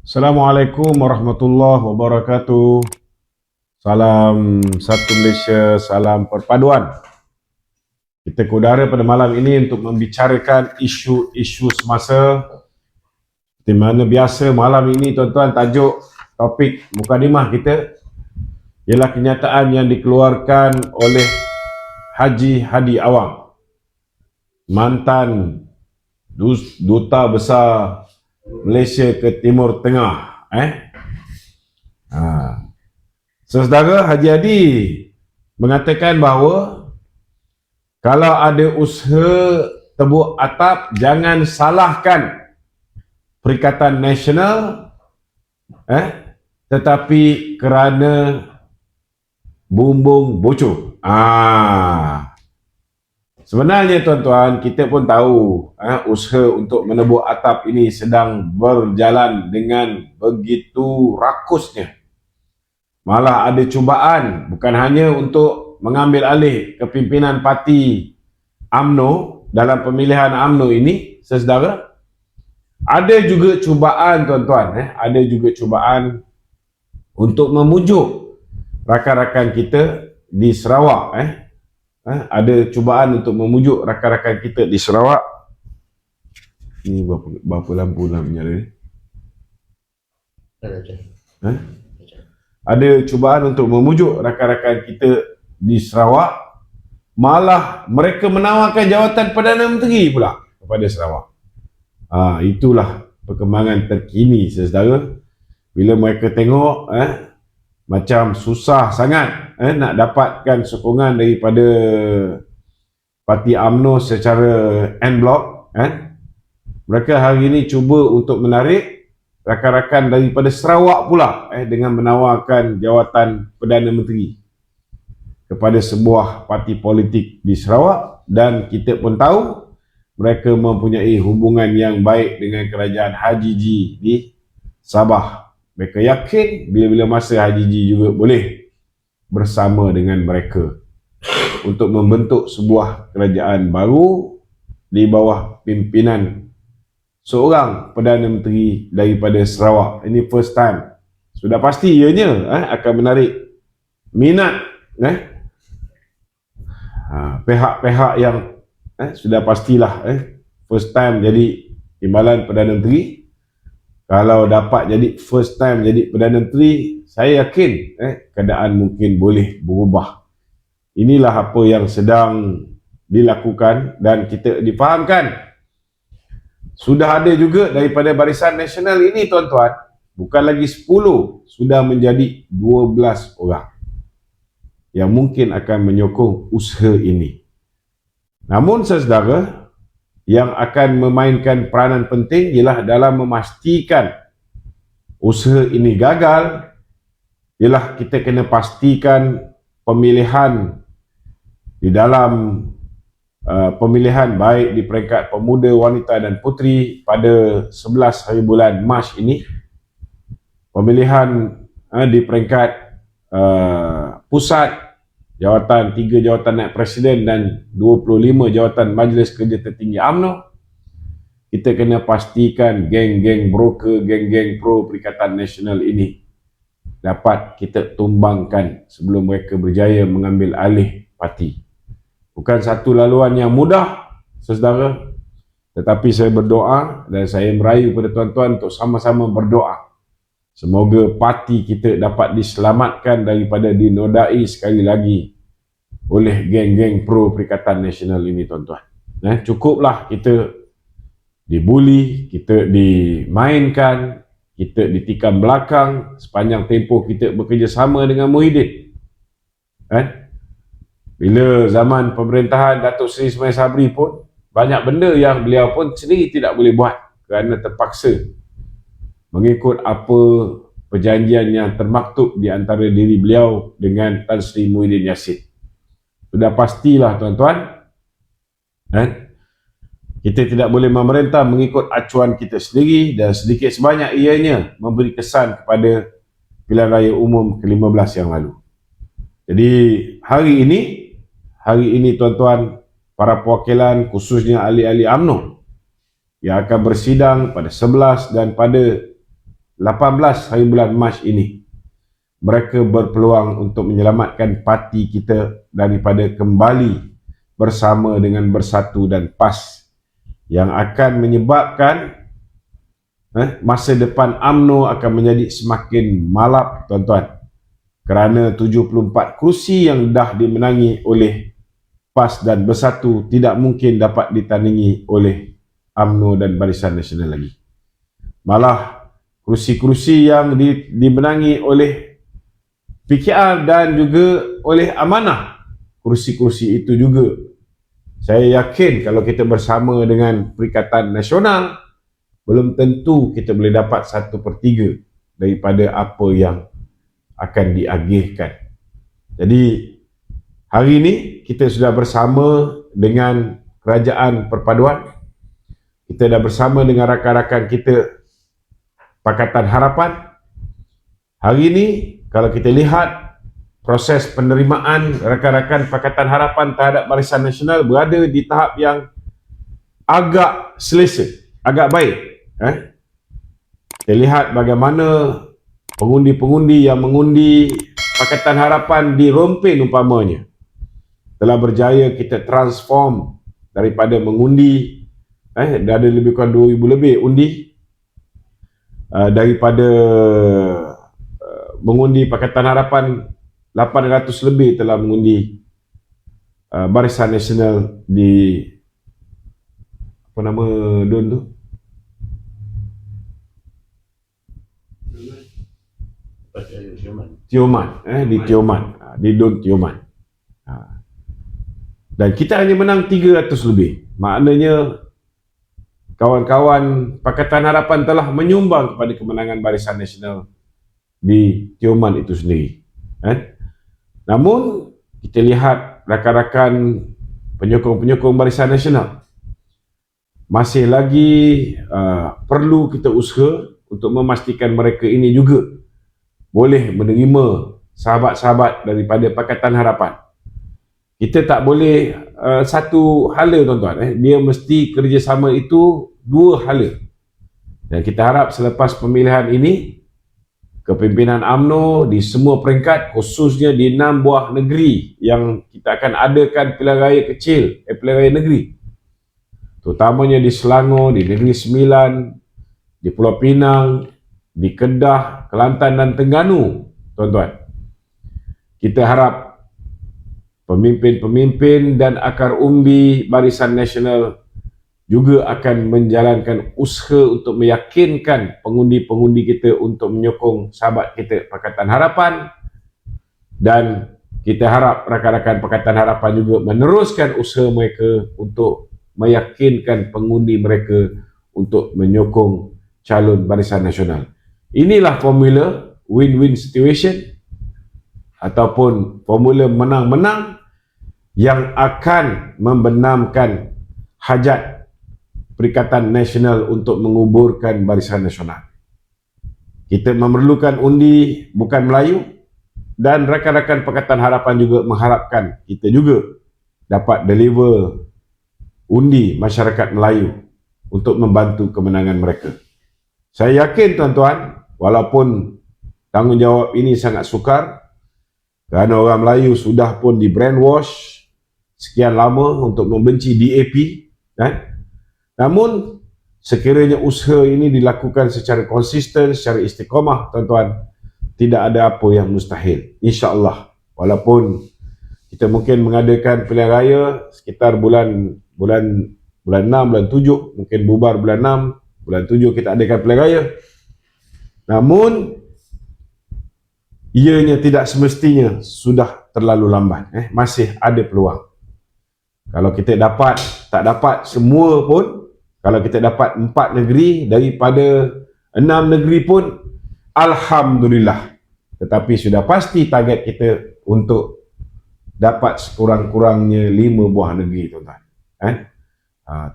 Assalamualaikum warahmatullahi wabarakatuh. Salam satu Malaysia, salam perpaduan. Kita ke udara pada malam ini untuk membicarakan isu-isu semasa. Di mana biasa malam ini tuan-tuan, tajuk topik mukadimah kita ialah kenyataan yang dikeluarkan oleh Haji Hadi Awang, mantan Duta Besar Malaysia ke Timur Tengah. Saudara Haji Hadi mengatakan bahawa kalau ada usaha tebuk atap, jangan salahkan Perikatan Nasional, tetapi kerana bumbung bocor. Sebenarnya tuan-tuan, kita pun tahu usaha untuk menebuk atap ini sedang berjalan dengan begitu rakusnya. Malah ada cubaan, bukan hanya untuk mengambil alih kepimpinan parti UMNO dalam pemilihan UMNO ini, saudara. Ada juga cubaan tuan-tuan, ada juga cubaan untuk memujuk rakan-rakan kita di Sarawak. Ada cubaan untuk memujuk rakan-rakan kita di Sarawak. Ini berapa lampu nak menyala ni? Ada cubaan untuk memujuk rakan-rakan kita di Sarawak, malah mereka menawarkan jawatan Perdana Menteri pula kepada Sarawak. Itulah perkembangan terkini, saudara. Bila mereka tengok macam susah sangat nak dapatkan sokongan daripada parti UMNO secara en bloc, mereka hari ini cuba untuk menarik rakan-rakan daripada Sarawak pula dengan menawarkan jawatan Perdana Menteri kepada sebuah parti politik di Sarawak. Dan kita pun tahu mereka mempunyai hubungan yang baik dengan kerajaan Haji G di Sabah. Mereka yakin bila-bila masa Haji G juga boleh bersama dengan mereka untuk membentuk sebuah kerajaan baru di bawah pimpinan seorang Perdana Menteri daripada Sarawak. Ini first time. Sudah pasti ianya akan menarik minat pihak-pihak yang sudah pastilah first time jadi timbalan Perdana Menteri. Kalau dapat jadi first time jadi Perdana Menteri, saya yakin keadaan mungkin boleh berubah. Inilah apa yang sedang dilakukan dan kita difahamkan. Sudah ada juga daripada Barisan Nasional ini tuan-tuan, bukan lagi 10, sudah menjadi 12 orang yang mungkin akan menyokong usaha ini. Namun saudara, yang akan memainkan peranan penting ialah dalam memastikan usaha ini gagal, ialah kita kena pastikan pemilihan di dalam pemilihan baik di peringkat pemuda, wanita dan puteri pada 11 hari bulan Mac ini, pemilihan di peringkat pusat, jawatan 3 jawatan naib presiden dan 25 jawatan Majlis Kerja Tertinggi UMNO, kita kena pastikan geng-geng broker, geng-geng pro Perikatan Nasional ini dapat kita tumbangkan sebelum mereka berjaya mengambil alih parti. Bukan satu laluan yang mudah, saudara, tetapi saya berdoa dan saya merayu pada tuan-tuan untuk sama-sama berdoa. Semoga parti kita dapat diselamatkan daripada dinodai sekali lagi oleh geng-geng pro Perikatan Nasional ini, tuan-tuan. Cukuplah kita dibuli, kita dimainkan, kita ditikam belakang sepanjang tempoh kita bekerjasama dengan Muhyiddin. Bila zaman pemerintahan Datuk Seri Ismail Sabri pun, banyak benda yang beliau pun sendiri tidak boleh buat kerana terpaksa mengikut apa perjanjian yang termaktub di antara diri beliau dengan Tan Sri Muhyiddin Yassin. Sudah pastilah tuan-tuan, kita tidak boleh memerintah mengikut acuan kita sendiri, dan sedikit sebanyak ianya memberi kesan kepada pilihan raya umum ke-15 yang lalu. Jadi hari ini tuan-tuan, para perwakilan khususnya ahli-ahli UMNO yang akan bersidang pada 11 dan pada 18 hari bulan Mac ini. Mereka berpeluang untuk menyelamatkan parti kita daripada kembali bersama dengan Bersatu dan PAS yang akan menyebabkan masa depan UMNO akan menjadi semakin malap, tuan-tuan. Kerana 74 kursi yang dah dimenangi oleh PAS dan Bersatu tidak mungkin dapat ditandingi oleh UMNO dan Barisan Nasional lagi. Malah kursi-kursi yang dimenangi oleh PKR dan juga oleh Amanah, kursi-kursi itu juga saya yakin kalau kita bersama dengan Perikatan Nasional, belum tentu kita boleh dapat 1/3 daripada apa yang akan diagihkan. Jadi hari ini kita sudah bersama dengan Kerajaan Perpaduan. Kita dah bersama dengan rakan-rakan kita Pakatan Harapan. Hari ini kalau kita lihat proses penerimaan rakan-rakan Pakatan Harapan terhadap Barisan Nasional berada di tahap yang agak selesa, agak baik. Kita lihat bagaimana pengundi-pengundi yang mengundi Pakatan Harapan di Rompin umpamanya telah berjaya kita transform daripada mengundi dah ada lebih kurang 2,000 lebih undi daripada mengundi Pakatan Harapan 800 lebih telah mengundi Barisan Nasional di apa nama Don tu? Tioman, di Tioman, di Don Tioman. Dan kita hanya menang 300 lebih. Maknanya kawan-kawan Pakatan Harapan telah menyumbang kepada kemenangan Barisan Nasional di Tioman itu sendiri. Namun kita lihat rakan-rakan penyokong-penyokong Barisan Nasional masih lagi perlu kita usaha untuk memastikan mereka ini juga boleh menerima sahabat-sahabat daripada Pakatan Harapan. Kita tak boleh satu hala, tuan-tuan. Dia mesti kerjasama itu dua hala. Dan kita harap selepas pemilihan ini, kepimpinan UMNO di semua peringkat, khususnya di 6 buah negeri yang kita akan adakan pilihan raya kecil, pilihan raya negeri. Terutamanya di Selangor, di Negeri Sembilan, di Pulau Pinang, di Kedah, Kelantan dan Terengganu, tuan-tuan. Kita harap pemimpin-pemimpin dan akar umbi Barisan Nasional juga akan menjalankan usaha untuk meyakinkan pengundi-pengundi kita untuk menyokong sahabat kita Pakatan Harapan, dan kita harap rakan-rakan Pakatan Harapan juga meneruskan usaha mereka untuk meyakinkan pengundi mereka untuk menyokong calon Barisan Nasional. Inilah formula win-win situation ataupun formula menang-menang yang akan membenamkan hajat Perikatan Nasional untuk menguburkan Barisan Nasional. Kita memerlukan undi bukan Melayu, dan rakan-rakan Pakatan Harapan juga mengharapkan kita juga dapat deliver undi masyarakat Melayu untuk membantu kemenangan mereka. Saya yakin, tuan-tuan, walaupun tanggungjawab ini sangat sukar kerana orang Melayu sudah pun di brainwash sekian lama untuk membenci DAP, namun sekiranya usaha ini dilakukan secara konsisten, secara istiqamah, tuan-tuan, tidak ada apa yang mustahil, insya-Allah. Walaupun kita mungkin mengadakan pilihan raya sekitar bulan 6, bulan 7, mungkin bubar bulan 6, bulan 7 kita adakan pilihan raya. Namun ianya tidak semestinya sudah terlalu lambat, masih ada peluang. Kalau kita tak dapat semua pun, kalau kita dapat 4 negeri daripada 6 negeri pun, alhamdulillah. Tetapi sudah pasti target kita untuk dapat sekurang-kurangnya 5 buah negeri, tuan-tuan.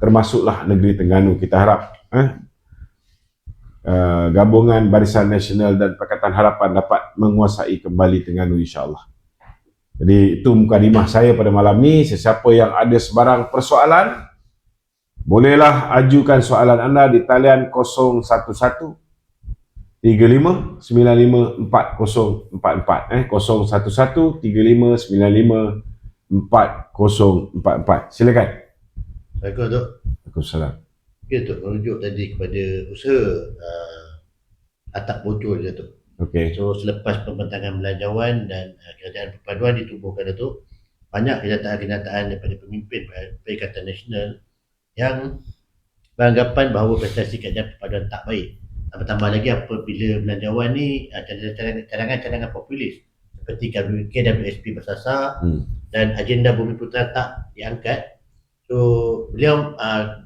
Termasuklah negeri Terengganu. Kita harap gabungan Barisan Nasional dan Pakatan Harapan dapat menguasai kembali Terengganu, insya-Allah. Jadi itu mukadimah saya pada malam ni. Sesiapa yang ada sebarang persoalan, Bolehlah ajukan soalan anda di talian 011 35 95 4044 011 35 95 4044. Silakan. Assalamualaikum Datuk. Waalaikumsalam. Ya Datuk, merujuk tadi kepada usaha atap bocor Datuk. Okey. So selepas pembentangan belanjawan dan kerajaan perpaduan ditubuhkan Datuk, banyak kenyataan-kenyataan daripada pemimpin Perikatan Nasional yang beranggapan bahawa prestasi kerajaan perpaduan tak baik. Tambah lagi apabila belanjawan ni cadangan-cadangan populis seperti KWSP bersasar dan agenda Bumi Putera tak diangkat. So beliau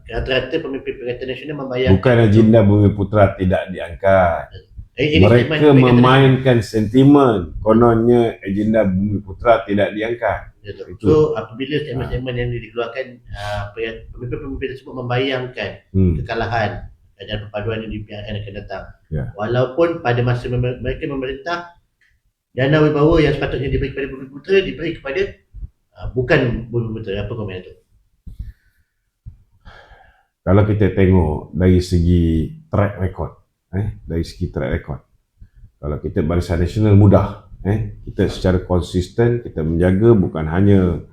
rata-rata pemimpin Perikatan Nasional membayar. Bukan agenda Bumi Putera tidak diangkat. Mereka memainkan sentimen kononnya agenda Bumi Putera tidak diangkat. So apabila statement-statement yang dikeluarkan pemimpin-pemimpin tersebut membayangkan kekalahan kerajaan perpaduan yang di pihak yang akan datang. Walaupun pada masa mereka memerintah, dana wibawa yang sepatutnya diberi kepada Bumi Putera diberi kepada bukan Bumi Putera. Apa komen itu? Kalau kita tengok dari segi track record, kalau kita Barisan Nasional mudah, kita secara konsisten kita menjaga bukan hanya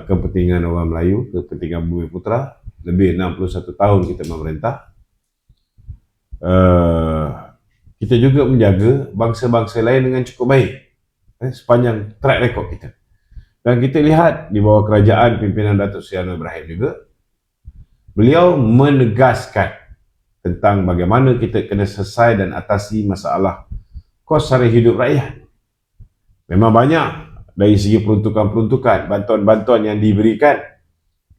kepentingan orang Melayu, kepentingan Bumi Putera. Lebih 61 tahun kita memerintah. Kita juga menjaga bangsa-bangsa lain dengan cukup baik sepanjang track record kita. Dan kita lihat di bawah kerajaan pimpinan Datuk Seri Anwar Ibrahim juga, beliau menegaskan tentang bagaimana kita kena selesai dan atasi masalah kos sara hidup rakyat. Memang banyak dari segi peruntukan-peruntukan, bantuan-bantuan yang diberikan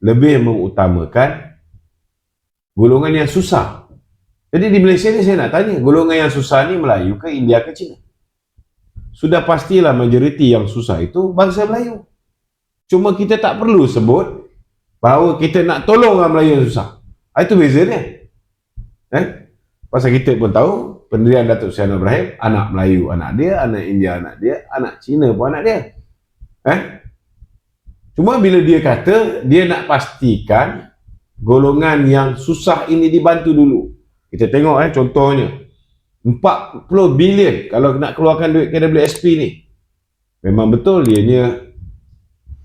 lebih mengutamakan golongan yang susah. Jadi di Malaysia ni saya nak tanya, golongan yang susah ni Melayu ke India ke Cina? Sudah pastilah majoriti yang susah itu bangsa Melayu. Cuma kita tak perlu sebut bahawa kita nak tolong orang Melayu yang susah. Itu beza dia. Pasal kita pun tahu pendirian Datuk Seri Anwar Ibrahim, anak Melayu anak dia, anak India anak dia, anak Cina pun anak dia. Cuma bila dia kata dia nak pastikan golongan yang susah ini dibantu dulu. Kita tengok contohnya 40 bilion kalau nak keluarkan duit KWSP ni. Memang betul dianya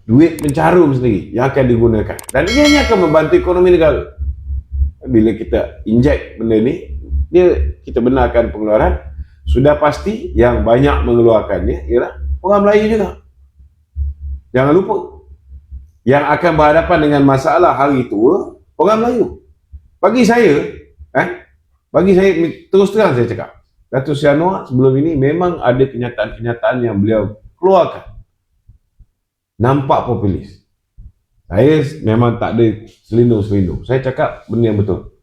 duit pencarum sendiri yang akan digunakan. Dan ianya akan membantu ekonomi negara. Bila kita inject benda ni, kita benarkan pengeluaran, sudah pasti yang banyak mengeluarkannya ialah orang Melayu juga. Jangan lupa, yang akan berhadapan dengan masalah hari tua, orang Melayu. Bagi saya terus terang saya cakap, Datuk Seri Anwar sebelum ini memang ada kenyataan-kenyataan yang beliau keluarkan nampak populis. Saya memang tak ada selindung-selindung. Saya cakap benda yang betul.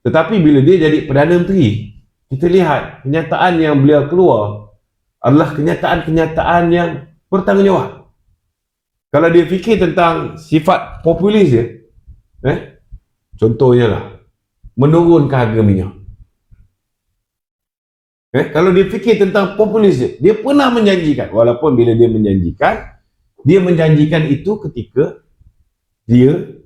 Tetapi bila dia jadi Perdana Menteri, kita lihat kenyataan yang beliau keluar adalah kenyataan-kenyataan yang bertanggungjawab. Kalau dia fikir tentang sifat populis dia, contohnya lah, menurunkan harga minyak. Kalau dia fikir tentang populis dia pernah menjanjikan, walaupun bila dia menjanjikan itu ketika dia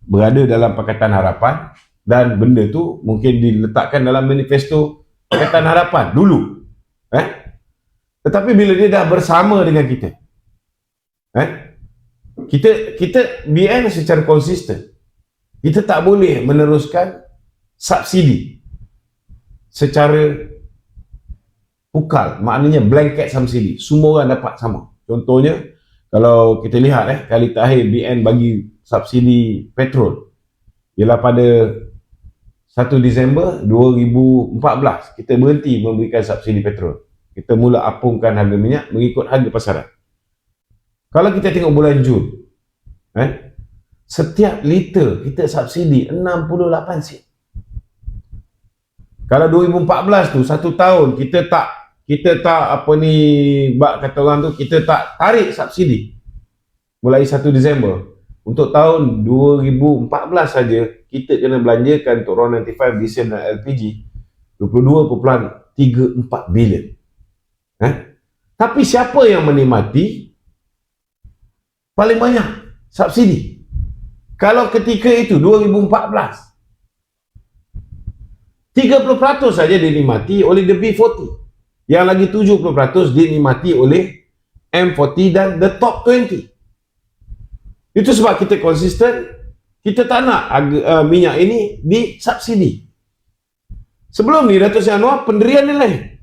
berada dalam Pakatan Harapan dan benda tu mungkin diletakkan dalam manifesto Pakatan Harapan dulu. Tetapi bila dia dah bersama dengan kita, kita BN secara konsisten, kita tak boleh meneruskan subsidi secara pukal, maknanya blanket subsidi, semua orang dapat sama. Contohnya, kalau kita lihat kali terakhir BN bagi subsidi petrol ialah pada 1 Disember 2014, kita berhenti memberikan subsidi petrol. Kita mula apungkan harga minyak mengikut harga pasaran. Kalau kita tengok bulan Jun, setiap liter kita subsidi 68 sen. Kalau 2014 tu, satu tahun kita tak kata orang tu, kita tak tarik subsidi mulai 1 Disember. Untuk tahun 2014 saja kita kena belanjakan untuk RON 95 diesel dan LPG 22.34 bilion. Tapi siapa yang menikmati paling banyak subsidi? Kalau ketika itu 2014, 30% saja dinikmati oleh the B40. Yang lagi 70% dinikmati oleh M40 dan the top 20. Itu sebab kita konsisten, kita tak nak minyak ini disubsidi. Sebelum ni Datuk Seri Anwar pendirian dia lain.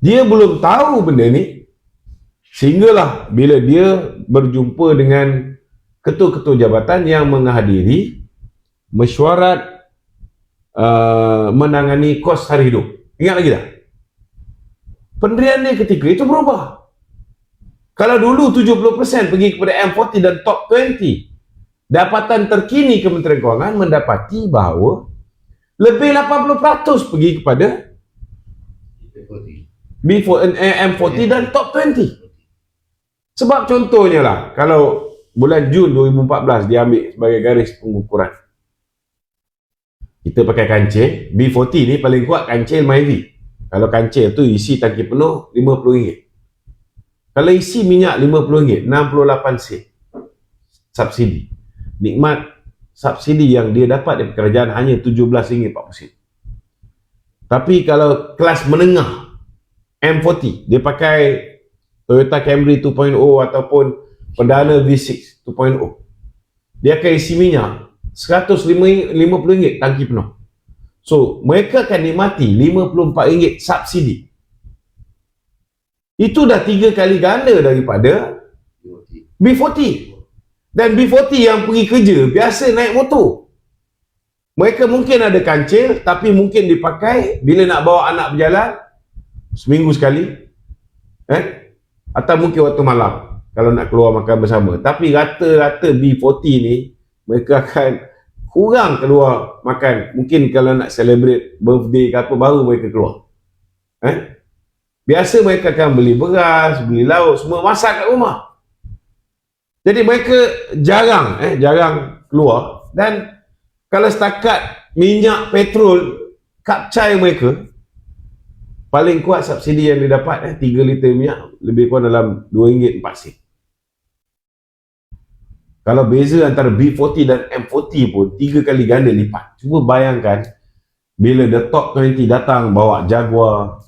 Dia belum tahu benda ni, sehinggalah bila dia berjumpa dengan ketua-ketua jabatan yang menghadiri mesyuarat menangani kos hari hidup. Ingat lagi tak? Pendirian dia ketika itu berubah. Kalau dulu 70% pergi kepada M40 dan top 20, dapatan terkini Kementerian Kewangan mendapati bahawa lebih 80% pergi kepada M40 dan top 20. Sebab contohnya lah, kalau bulan Jun 2014 dia ambil sebagai garis pengukuran, kita pakai kancil, B40 ni paling kuat kancil Myvi. Kalau kancil tu isi tangki penuh RM50. Kalau isi minyak RM50, 68 sen subsidi. Nikmat subsidi yang dia dapat dari kerajaan hanya RM17.40. Tapi kalau kelas menengah M40, dia pakai Toyota Camry 2.0 ataupun Perdana V6 2.0, dia akan isi minyak RM150 tangki penuh. So, mereka akan nikmati RM54 subsidi. Itu dah 3 kali ganda daripada B40. Dan B40 yang pergi kerja biasa naik motor. Mereka mungkin ada kancil, tapi mungkin dipakai bila nak bawa anak berjalan seminggu sekali, atau mungkin waktu malam kalau nak keluar makan bersama. Tapi rata-rata B40 ni mereka akan kurang keluar makan. Mungkin kalau nak celebrate birthday ke apa, baru mereka keluar. Biasa mereka akan beli beras, beli lauk, semua masak kat rumah. Jadi mereka jarang keluar. Dan kalau setakat minyak petrol kapcai mereka, paling kuat subsidi yang didapat 3 liter minyak lebih kurang dalam RM2.04. Kalau beza antara B40 dan M40 pun 3 kali ganda lipat. Cuba bayangkan bila the top 20 datang bawa Jaguar,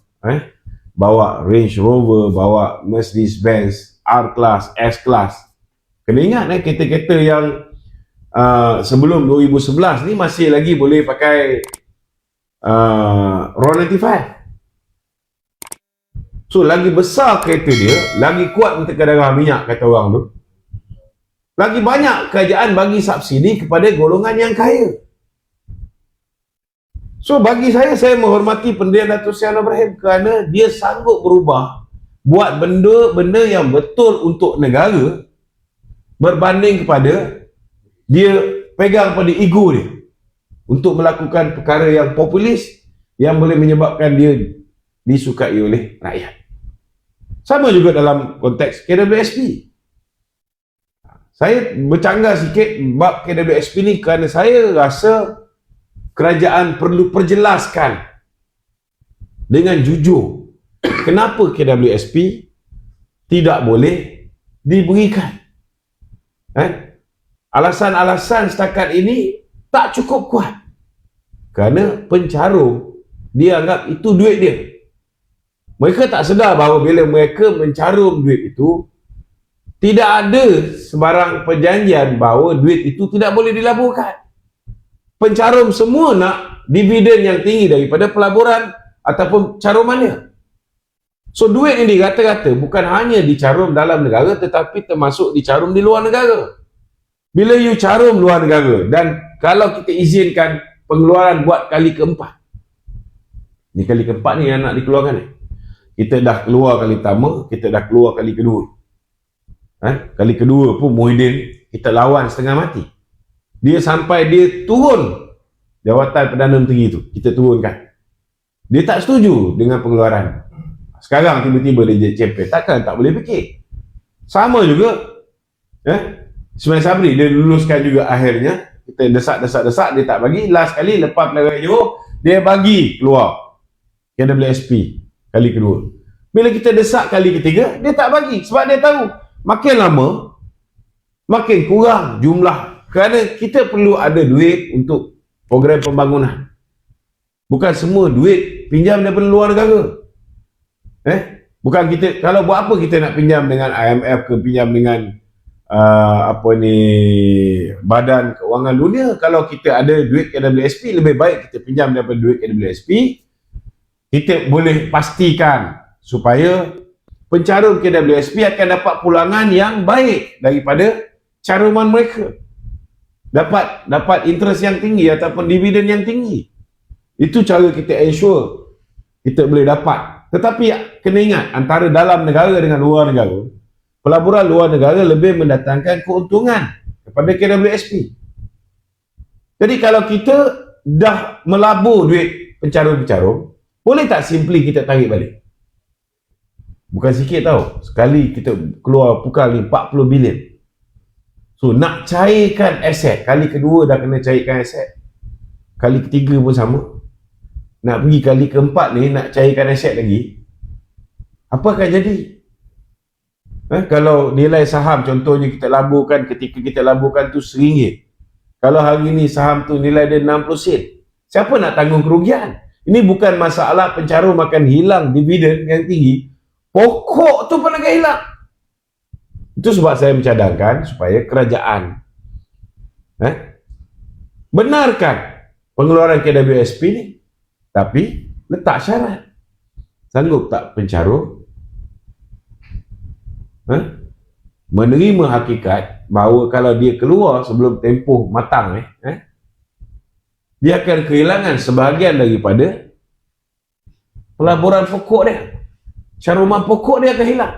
bawa Range Rover, bawa Mercedes-Benz R-Class, S-Class. Kena ingat kereta-kereta yang sebelum 2011 ni masih lagi boleh pakai RON95. So lagi besar kereta dia, lagi kuat untuk darah minyak kata orang tu, lagi banyak kerajaan bagi subsidi kepada golongan yang kaya. So bagi saya menghormati pendirian Datuk Seri Anwar Ibrahim kerana dia sanggup berubah, buat benda-benda yang betul untuk negara berbanding kepada dia pegang pada ego dia untuk melakukan perkara yang populis yang boleh menyebabkan dia disukai oleh rakyat. Sama juga dalam konteks KWSP. Saya bercanggah sikit bab KWSP ni kerana saya rasa kerajaan perlu perjelaskan dengan jujur kenapa KWSP tidak boleh diberikan. Alasan-alasan setakat ini tak cukup kuat. Kerana pencarum dia anggap itu duit dia. Mereka tak sedar bahawa bila mereka mencarum duit itu, tidak ada sebarang perjanjian bahawa duit itu tidak boleh dilaburkan. Pencarum semua nak dividen yang tinggi daripada pelaburan ataupun carumannya. So duit ini rata-rata bukan hanya dicarum dalam negara tetapi termasuk dicarum di luar negara. Bila you carum luar negara dan kalau kita izinkan pengeluaran buat kali keempat. Ni kali keempat ni yang nak dikeluarkan ni. Kita dah keluar kali pertama, kita dah keluar kali kedua. Kali kedua pun Muhyiddin kita lawan setengah mati. Dia sampai dia turun jawatan Perdana Menteri itu, kita turunkan. Dia tak setuju dengan pengeluaran. Sekarang tiba-tiba dia jadi champion. Takkan tak boleh fikir. Sama juga Ismail Sabri, dia luluskan juga akhirnya. Kita desak, dia tak bagi. Last kali lepas pelajaran Johor, dia bagi keluar KWSP kali kedua. Bila kita desak kali ketiga, dia tak bagi. Sebab dia tahu makin lama makin kurang jumlah, kerana kita perlu ada duit untuk program pembangunan. Bukan semua duit pinjam daripada luar negara. Bukan kita, kalau buat apa kita nak pinjam dengan IMF ke pinjam dengan Badan Kewangan Dunia. Kalau kita ada duit KWSP, lebih baik kita pinjam daripada duit KWSP. Kita boleh pastikan supaya pencarum KWSP akan dapat pulangan yang baik daripada caruman mereka. Dapat interest yang tinggi ataupun dividen yang tinggi. Itu cara kita ensure kita boleh dapat. Tetapi kena ingat, antara dalam negara dengan luar negara, pelaburan luar negara lebih mendatangkan keuntungan kepada KWSP. Jadi kalau kita dah melabur duit pencarum-pencarum, boleh tak simply kita tarik balik? Bukan sikit tau. Sekali kita keluar pukal ni 40 bilion. So nak cairkan aset, kali kedua dah kena cairkan aset. Kali ketiga pun sama. Nak pergi kali keempat ni, nak cairkan aset lagi. Apa akan jadi? Kalau nilai saham contohnya kita laburkan, ketika kita laburkan tu RM1. Kalau hari ni saham tu nilai dia 60 sen. Siapa nak tanggung kerugian? Ini bukan masalah pencarum akan hilang dividen yang tinggi. Pokok tu pun akan hilang. Itu sebab saya mencadangkan supaya kerajaan benarkan pengeluaran KWSP ni. Tapi letak syarat. Sanggup tak pencarum menerima hakikat bahawa kalau dia keluar sebelum tempoh matang dia akan kehilangan sebahagian daripada pelaburan pokok dia. Caruman pokok dia akan hilang.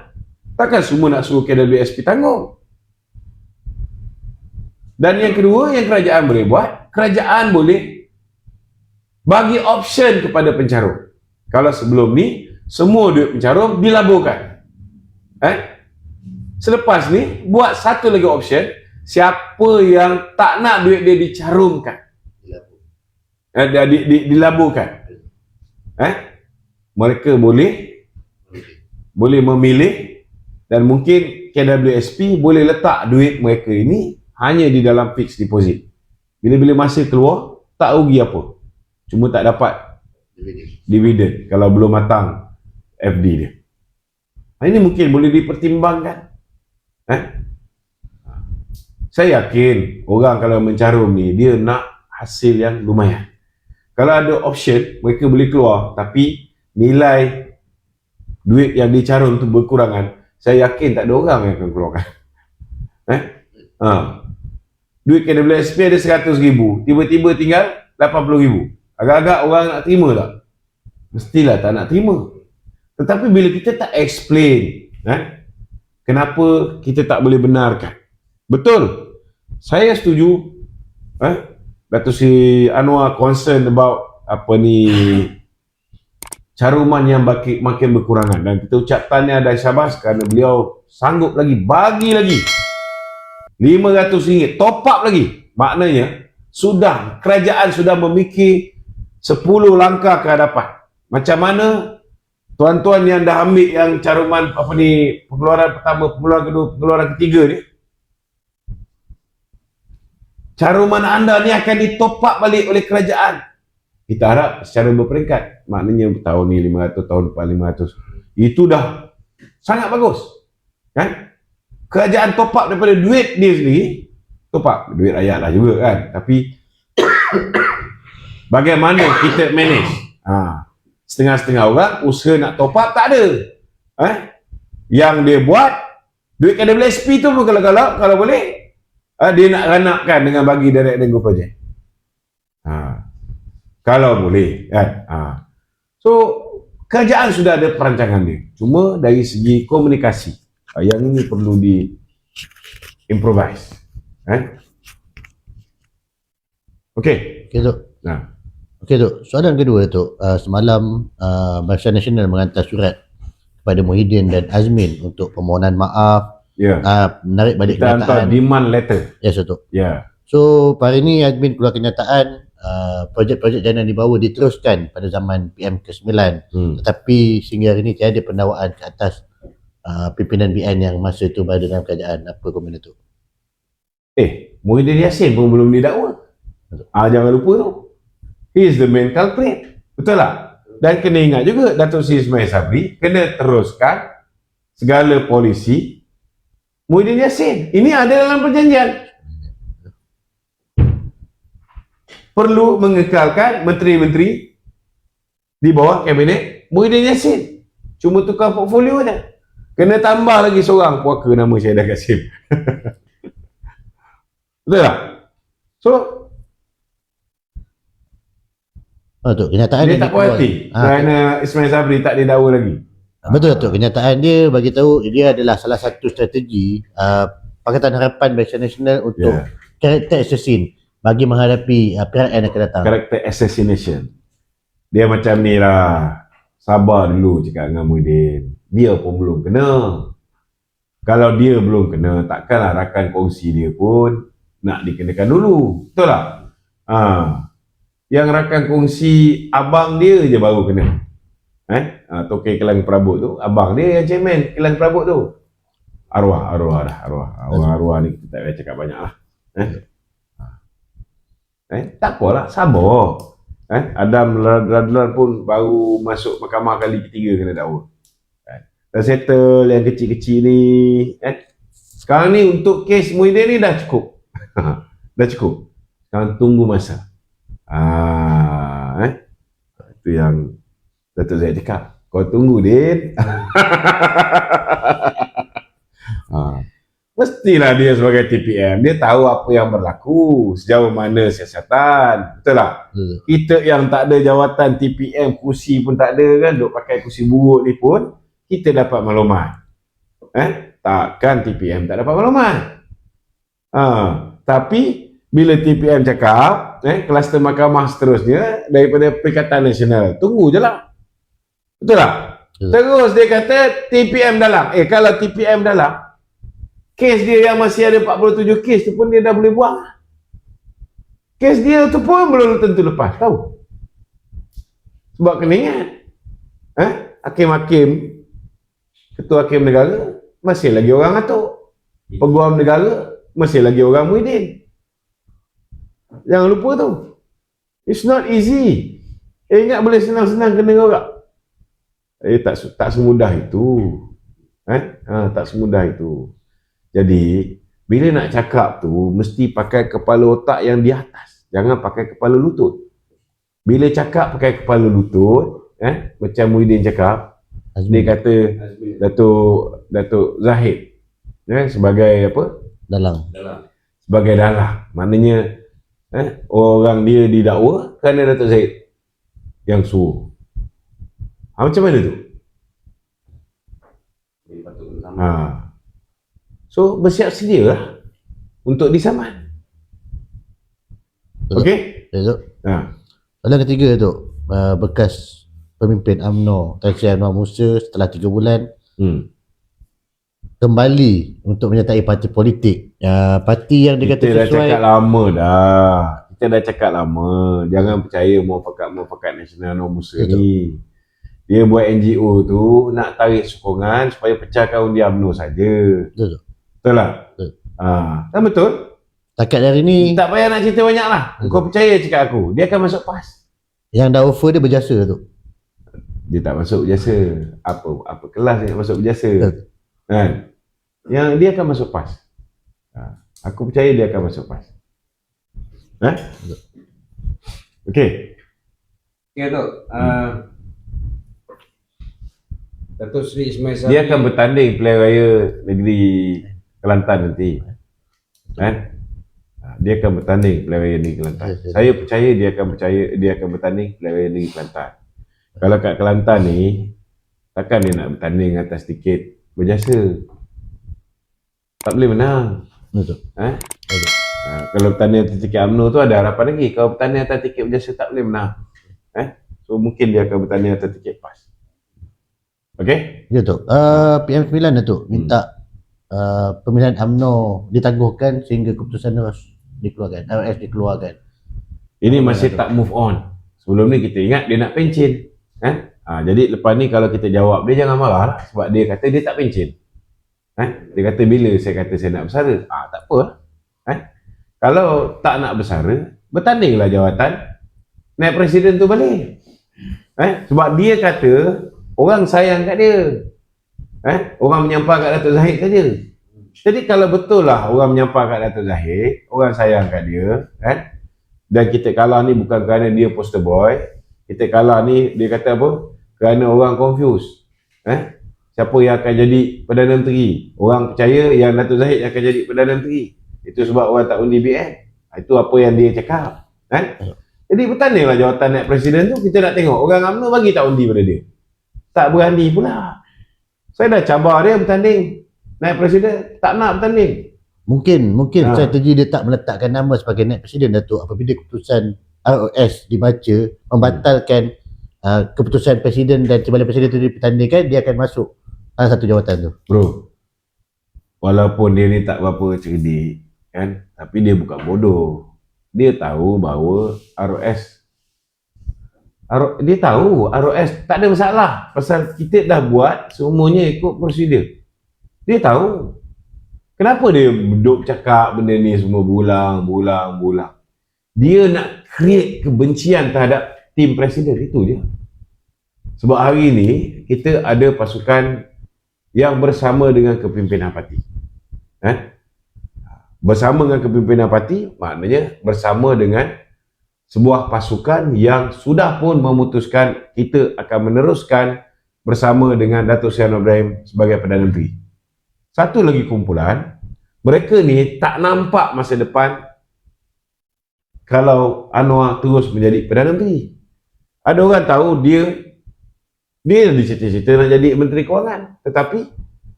Takkan semua nak suruh KWSP tanggung. Dan yang kedua yang kerajaan boleh buat, kerajaan boleh bagi option kepada pencarum. Kalau sebelum ni semua duit pencarum dilaburkan. Selepas ni buat satu lagi option, siapa yang tak nak duit dia dicarumkan, dilaburkan, mereka boleh memilih. Dan mungkin KWSP boleh letak duit mereka ini hanya di dalam fixed deposit. Bila-bila masa keluar, tak rugi apa. Cuma tak dapat dividen kalau belum matang FD dia. Ini mungkin boleh dipertimbangkan. Saya yakin orang kalau mencarum ni, dia nak hasil yang lumayan. Kalau ada option, mereka boleh keluar, tapi nilai duit yang dicarum tu berkurangan, saya yakin tak ada orang yang akan keluarkan. Duit KWSP ada 100,000, tiba-tiba tinggal 80,000. Agak-agak orang nak terima tak? Mestilah tak nak terima. Tetapi bila kita tak explain kenapa kita tak boleh benarkan. Betul, saya setuju Dato' Sri Anwar concern about caruman yang makin berkurangan. Dan kita ucap tahniah dan syabas kerana beliau sanggup bagi lagi RM500, top up lagi. Maknanya kerajaan sudah memikir 10 langkah ke hadapan. Macam mana tuan-tuan yang dah ambil yang caruman pengeluaran pertama, pengeluaran kedua, pengeluaran ketiga ni, caruman anda ni akan ditop up balik oleh kerajaan. Kita harap secara berperingkat. Maknanya tahun ni 500, tahun depan 500. Itu dah sangat bagus. Kerajaan top up daripada duit dia sendiri. Top up duit rakyat lah juga kan. Tapi bagaimana kita manage? Setengah-setengah orang usaha nak top up tak ada. Yang dia buat duit KWSP tu pun kalau boleh dia nak ranapkan dengan bagi direct dengan projek. Kalau boleh kan. So kerajaan sudah ada perancangan dia. Cuma dari segi komunikasi yang ini perlu di improvise. Okey. Okey, Tok. Okey, Tok. Soalan kedua, Tok. Semalam Barisan Nasional menghantar surat kepada Muhyiddin dan Azmin untuk permohonan maaf, menarik balik kita hantar demand letter. Yes, Tok. So hari ini Azmin keluar kenyataan projek-projek jana dibawa diteruskan pada zaman PM ke-9, tetapi sehingga hari ini tiada pendakwaan ke atas pimpinan BN yang masa itu berada dalam kerajaan. Apa komen itu? Muhyiddin Yassin pun belum didakwa. Jangan lupa tu. He is the main culprit. Betul tak? Dan kena ingat juga Datuk Seri Ismail Sabri kena teruskan segala polisi Muhyiddin Yassin. Ini ada dalam perjanjian. Perlu mengekalkan menteri-menteri di bawah kabinet Muhyiddin Yassin. Cuma tukar portfolio je. Kena tambah lagi seorang puaka nama Syahidah Kasim. Betul tak? So, Tok, kenyataan dia tak puas hati kerana Ismail Sabri tak didakwa lagi. Betul Tok, kenyataan dia bagi tahu dia adalah salah satu strategi Pakatan Harapan Barisan Nasional untuk character assassin bagi menghadapi PRN yang akan datang. Character assassination. Dia macam ni lah. Sabar dulu cakap dengan Muhyiddin. Dia pun belum kena. Kalau dia belum kena, takkanlah rakan kongsi dia pun nak dikenakan dulu. Betul tak? Yang rakan kongsi abang dia je baru kena. Tokek Kelang Perabot tu, abang dia yang chairman Kelang Perabot tu. Arwah ni kita tak payah cakap banyak lah. Tak apalah, sabar. Adam Radlan pun baru masuk mahkamah kali ketiga kena dakwa. Dah settle yang kecil-kecil ni. Sekarang ni untuk kes Muhyiddin ni dah cukup. Dah cukup. Sekarang tunggu masa. Itu yang Datuk Zaid cakap. Kau tunggu, Din. Mestilah dia sebagai TPM, dia tahu apa yang berlaku, sejauh mana siasatan. Betul tak? Kita yang tak ada jawatan TPM, kursi pun tak ada kan, duk pakai kursi buruk ni pun, kita dapat maklumat. Takkan TPM tak dapat maklumat. Tapi, bila TPM cakap, kluster mahkamah seterusnya, daripada Perikatan Nasional, tunggu je lah. Betul tak? Terus dia kata, TPM dalam. Kalau TPM dalam, kes dia yang masih ada 47 kes tu pun dia dah boleh buang. Kes dia tu pun belum tentu lepas, tahu? Sebab kena ingat, hakim-hakim, ketua hakim negara, masih lagi orang atuk. Peguam negara, masih lagi orang Muhyiddin. Jangan lupa tu. It's not easy. Ingat boleh senang-senang kena orang. Tak semudah itu. Tak semudah itu. Jadi, bila nak cakap tu, mesti pakai kepala otak yang di atas. Jangan pakai kepala lutut. Bila cakap pakai kepala lutut, macam Muhyiddin cakap, dia kata Datuk Zahid sebagai apa? Dalang. Sebagai dalang. Maknanya, orang dia didakwa kerana Datuk Zahid yang suruh. Macam mana tu? So, bersiap sedia lah untuk disaman. Okey? Soalan ketiga tu, bekas pemimpin UMNO Tan Sri Anwar Musa setelah 3 bulan kembali untuk menyertai parti politik. Parti yang dia kata kita sesuai. Kita dah cakap lama dah. Kita dah cakap lama. Jangan percaya Muafakat Nasional Anwar Musa ni. Dia buat NGO tu nak tarik sokongan supaya pecahkan undi UMNO saja. Betul tak? Betul. Kan betul? Takat hari ni tak payah nak cerita banyak lah. Kau percaya cakap aku, dia akan masuk PAS. Yang dah offer dia berjasa tu. Dia tak masuk berjasa. Apa kelas dia nak masuk berjasa? Kan? Yang dia akan masuk PAS. Aku percaya dia akan masuk PAS. Okey. Ya tu. Datuk Seri Ismail Sabri. Dia akan bertanding pilihan raya negeri Kelantan nanti. Dia akan bertanding pilihan raya negeri Kelantan. Saya percaya dia akan bertanding pilihan raya negeri Kelantan. Kalau kat Kelantan ni, takkan dia nak bertanding atas tiket berjasa. Tak boleh menang. Betul. Kalau bertanding atas tiket UMNO tu ada harapan lagi. Kalau bertanding atas tiket berjasa tak boleh menang. So mungkin dia akan bertanding atas tiket PAS. Okey? Ya tu. PM9 dah tu minta pemilihan UMNO ditangguhkan sehingga keputusan RS dikeluarkan. Ini masih tak move on. Sebelum ni kita ingat dia nak pencen. Jadi lepas ni kalau kita jawab dia jangan marah lah. Sebab dia kata dia tak pencen. Dia kata bila saya kata saya nak bersara. Tak apa lah. Kalau tak nak bersara, bertandinglah jawatan naik presiden tu balik. Sebab dia kata orang sayang kat dia. Orang menyampah kat Datuk Zahid saja. Jadi kalau betul lah orang menyampah kat Datuk Zahid, orang sayang kat dia, dan kita kalah ni bukan kerana dia poster boy, kita kalah ni dia kata apa? Kerana orang confuse. Siapa yang akan jadi Perdana Menteri? Orang percaya yang Datuk Zahid akan jadi Perdana Menteri. Itu sebab orang tak undi BN. Itu apa yang dia cakap. Jadi bertandinglah jawatan naik presiden tu, kita nak tengok orang UMNO bagi tak undi pada dia. Tak berani pula. Saya dah cabar dia bertanding naik presiden, tak nak bertanding. Mungkin strategi dia tak meletakkan nama sebagai naib presiden, Datuk, apabila keputusan ROS dibaca membatalkan keputusan presiden dan Timbalan Presiden itu dipertandingkan, dia akan masuk salah satu jawatan tu. Bro, walaupun dia ni tak berapa cerdik, tapi dia bukan bodoh. Dia tahu bahawa dia tahu ROS tak ada masalah pasal kita dah buat semuanya ikut prosedur. Dia tahu. Kenapa dia duduk cakap benda ni semua berulang. Dia nak create kebencian terhadap tim presiden, itu je. Sebab hari ni kita ada pasukan yang bersama dengan kepimpinan parti. Bersama dengan kepimpinan parti maknanya bersama dengan sebuah pasukan yang sudah pun memutuskan kita akan meneruskan bersama dengan Datuk Seri Anwar Ibrahim sebagai Perdana Menteri. Satu lagi kumpulan, mereka ni tak nampak masa depan kalau Anwar terus menjadi Perdana Menteri. Ada orang tahu dia ada cita-cita nak jadi Menteri Kewangan, tetapi